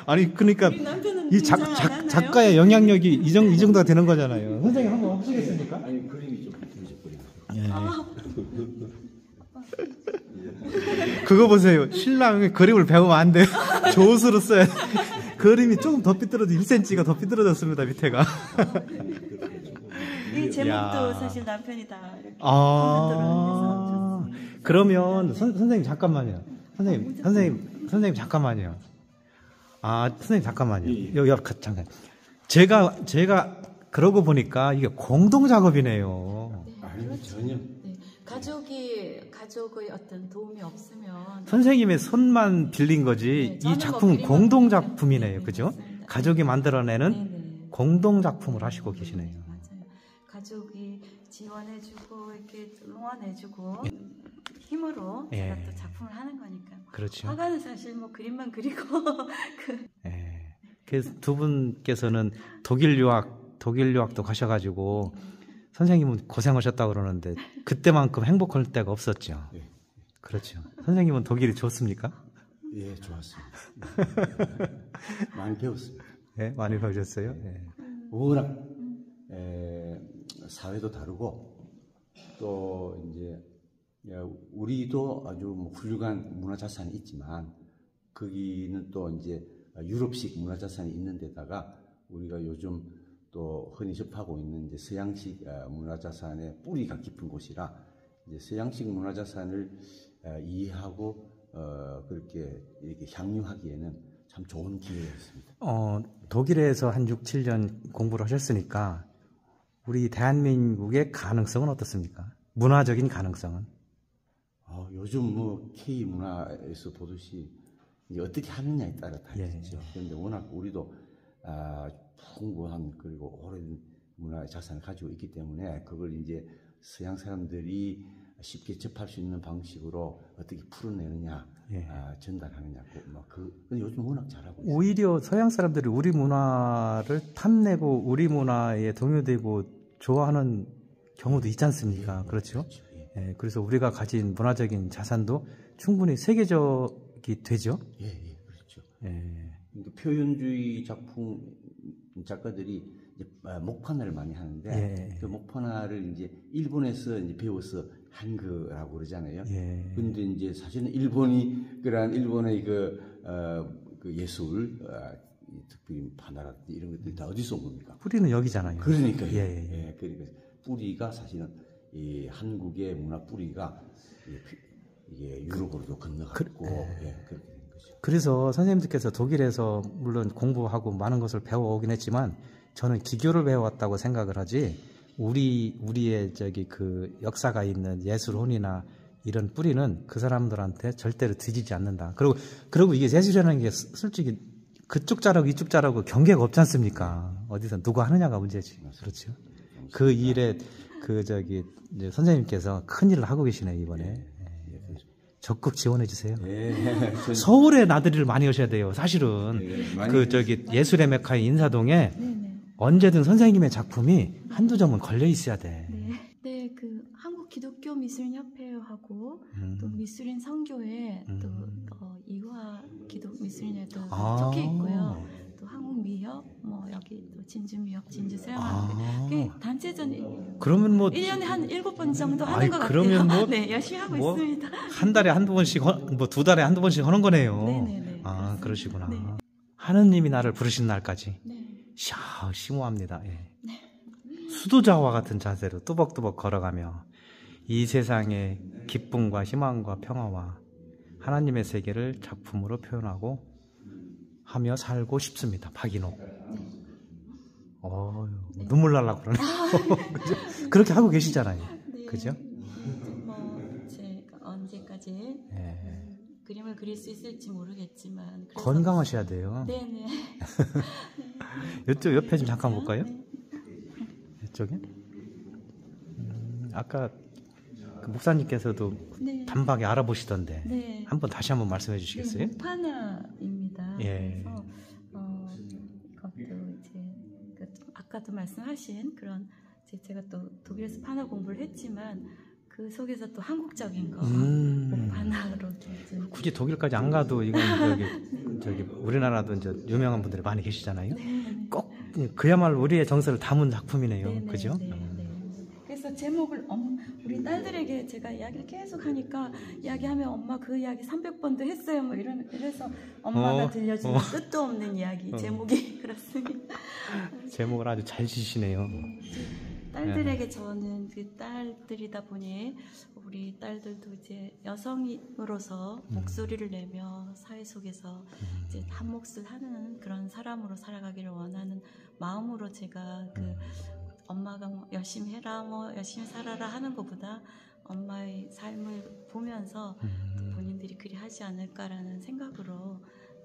아니, 그러니까 우리 남편은 이 등장 안 하나요? 작가의 영향력이 이 정도가 되는 거잖아요. 선생님 한번 해보시겠습니까? 아니 그림이 좀 부족해요. 그거 보세요. 신랑이 그림을 배우면 안 돼요. 조수로 써야 돼. 그림이 조금 더 삐뚤어져 1cm가 더 삐뚤어졌습니다. 밑에가. 이 제목도 야. 사실 남편이 다 이렇게 아, 그러면 선생님 잠깐만요. 선생님 잠깐만요. 아, 선생님 잠깐만요. 여기 잠깐. 제가 그러고 보니까 이게 공동 작업이네요. 아니 전혀. 네. 가족의 어떤 도움이 없으면 선생님의 손만 빌린 거지 네, 저는 이 작품은 그림만 공동 그리는- 작품이네요. 네, 그죠? 맞습니다. 가족이 만들어내는 네네. 공동 작품을 하시고 계시네요. 맞아요. 가족이 지원해주고 이렇게 응원해주고 힘으로 예. 제가 또 작품을 하는 거니까. 그렇죠. 화가는 사실 뭐 그림만 그리고 예. 그래서 두 분께서는 독일 유학도 가셔가지고 선생님은 고생하셨다고 그러는데 그때만큼 행복할 때가 없었죠. 예. 그렇죠. 선생님은 독일이 좋습니까? 예, 좋았습니다. 많이 배웠습니다. 예, 많이 배우셨어요. 예. 워낙 사회도 다르고 또 이제 우리도 아주 뭐 훌륭한 문화자산이 있지만 거기는 또 이제 유럽식 문화자산이 있는 데다가 우리가 요즘 또 흔히 접하고 있는 이제 서양식 문화자산의 뿌리가 깊은 곳이라 이제 서양식 문화자산을 이해하고 그렇게 이렇게 향유하기에는 참 좋은 기회였습니다. 독일에서 한 6, 7년 공부를 하셨으니까 우리 대한민국의 가능성은 어떻습니까? 문화적인 가능성은? 요즘 뭐 K 문화에서 보듯이 이제 어떻게 하느냐에 따라 다르죠. 그런데 워낙 우리도 풍부한 그리고 오랜 문화 자산을 가지고 있기 때문에 그걸 이제 서양 사람들이 쉽게 접할 수 있는 방식으로 어떻게 풀어내느냐, 전달하느냐, 근데 요즘 워낙 잘하고 있어요. 오히려 서양 사람들이 우리 문화를 탐내고 우리 문화에 동요되고 좋아하는 경우도 있지 않습니까? 그렇죠? 그렇죠. 예, 그래서 우리가 가진 문화적인 자산도 충분히 세계적이 되죠. 그렇죠. 예. 그러니까 표현주의 작가들이 이제 목판화를 많이 하는데 그 목판화를 이제 일본에서 이제 배워서 한 거라고 그러잖아요. 근데 이제 사실은 그러한 일본의 그 예술, 특별히 판화라든지 이런 것들이 다 어디서 온 겁니까? 뿌리는 여기잖아요. 그러니까요. 그러니까 뿌리가 사실은 이 한국의 문화 뿌리가 이게 유럽으로도 건너갔고 그렇게 된 거죠. 그래서 선생님들께서 독일에서 물론 공부하고 많은 것을 배워오긴 했지만 저는 기교를 배워왔다고 생각을 하지 우리의 그 역사가 있는 예술혼이나 이런 뿌리는 그 사람들한테 절대로 뒤지지 않는다. 그리고 이게 예술이라는 게 솔직히 그쪽 잘하고 이쪽 잘하고 경계가 없지 않습니까? 어디서 누가 하느냐가 문제지. 그렇죠. 그 일에 이제 선생님께서 큰 일을 하고 계시네요, 이번에. 적극 지원해 주세요. 서울에 나들이를 많이 오셔야 돼요. 사실은 예술의 메카인 인사동에 언제든 선생님의 작품이 한두 점은 걸려 있어야 돼. 네, 그 한국 기독교 미술협회하고 또 미술인 성교회 또 이화 기독 미술인회도 속해 있고요. 또 한국미협, 뭐 여기 또 진주미협, 진주서양학회 단체전. 그러면 뭐 1년에 한 7번 정도 하는 것 그러면 같아요. 뭐, 네, 열심히 하고 있습니다. 한 달에 한두 번씩, 뭐 2달에 한두 번씩 하는 거네요. 네네네. 그러시구나. 네. 하느님이 나를 부르신 날까지. 네. 심오합니다. 수도자와 같은 자세로 뚜벅뚜벅 걸어가며 이 세상의 기쁨과 희망과 평화와 하나님의 세계를 작품으로 표현하고 하며 살고 싶습니다. 박인옥. 눈물 날라고 그러네. 그죠? 그렇게 하고 계시잖아요. 그죠? 뭐 제가 언제까지 그림을 그릴 수 있을지 모르겠지만 건강하셔야 돼요. 네네. 이쪽 옆에 좀 잠깐 볼까요? 이쪽에? 아까 그 목사님께서도 단박에 알아보시던데 한번 다시 한번 말씀해 주시겠어요? 목판화입니다. 그래서 이것도 이제 아까도 말씀하신 그런 제가 또 독일에서 판화 공부를 했지만 그 그 속에서 또 한국적인 거 음. 오파나로 굳이 독일까지 안 가도 이건 저기 우리나라도 이제 유명한 분들이 많이 계시잖아요. 꼭 그야말로 우리의 정서를 담은 작품이네요. 그죠? 그래서 제목을 우리 딸들에게 제가 이야기를 계속 하니까 이야기하면 엄마 그 이야기 300번도 했어요. 뭐 이래서 엄마가 들려주는 끝도 없는 이야기 제목이 그렇습니다. 제목을 아주 잘 지시네요. 딸들에게 저는 그 딸들이다 보니 우리 딸들도 이제 여성으로서 목소리를 내며 사회 속에서 이제 한 몫을 하는 그런 사람으로 살아가기를 원하는 마음으로 제가 그 엄마가 뭐 열심히 해라, 뭐 열심히 살아라 하는 것보다 엄마의 삶을 보면서 본인들이 그리 하지 않을까라는 생각으로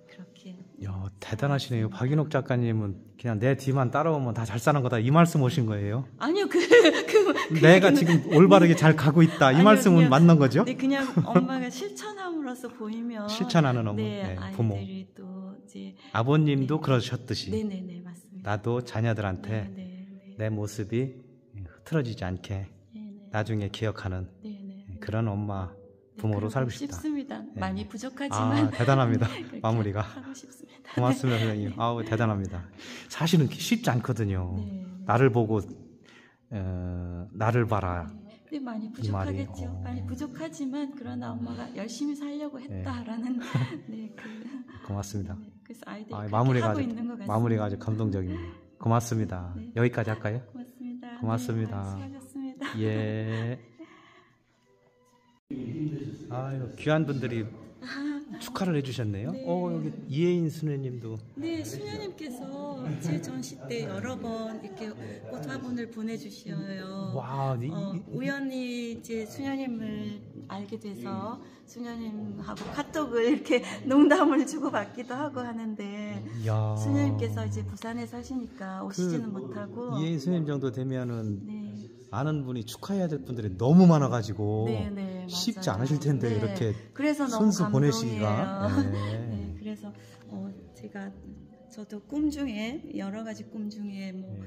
그렇게. 야, 대단하시네요. 박인옥 작가님은 그냥 내 뒤만 따라오면 다 잘 사는 거다 이 말씀 오신 거예요? 아니요, 내가 지금 올바르게 잘 가고 있다 이 아니요, 말씀은 그냥, 맞는 거죠? 네, 그냥 엄마가 실천함으로써 보이면 실천하는 어머, 네, 부모. 아이들이 또 이제 아버님도 그러셨듯이 네네네 맞습니다. 나도 자녀들한테 네. 내 모습이 흐트러지지 않게 네네. 나중에 기억하는 네네. 그런 엄마 부모로 살고 싶다. 싶습니다. 네. 많이 부족하지만 아, 대단합니다. 그렇게 마무리가. 하고 싶습니다. 고맙습니다, 선생님. 아우, 대단합니다. 사실은 쉽지 않거든요. 네. 나를 보고 나를 봐라. 네, 많이 이 말이, 부족하겠죠. 많이 부족하지만 그러나 엄마가 열심히 살려고 했다라는 네, 고맙습니다. 네, 그래서 아이들이 아, 그렇게 마무리가 하고 아주 있는 것 같습니다. 마무리가 아주 감동적입니다. 고맙습니다. 네. 여기까지 할까요? 고맙습니다. 고맙습니다. 네, 수고하셨습니다. 예. 아유, 귀한 분들이 축하를 해주셨네요. 네. 여기 이혜인 수녀님도. 네, 수녀님께서 제 전시 때 여러 번 이렇게 꽃 화분을 보내주셔요. 와, 우연히 이제 수녀님을 알게 돼서 수녀님하고 카톡을 이렇게 농담을 주고받기도 하고 하는데 야. 수녀님께서 이제 부산에 사시니까 오시지는 그 못하고 이혜인 수녀님 정도 되면은 네. 아는 분이 축하해야 될 분들이 너무 많아가지고 네, 쉽지 맞아요. 않으실 텐데 네. 이렇게 그래서 너무 손수 보내시기가. 감동이에요. 네. 네, 그래서 제가 저도 꿈 중에 여러 가지 꿈 중에 뭐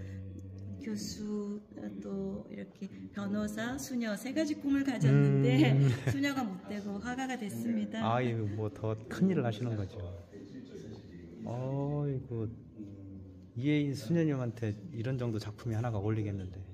교수 또 이렇게 변호사, 수녀 세 가지 꿈을 가졌는데 수녀가 못 되고 화가가 됐습니다. 아, 이거 뭐 더 큰 일을 하시는 거죠. 이거 이혜인 수녀님한테 이런 정도 작품이 하나가 어울리겠는데.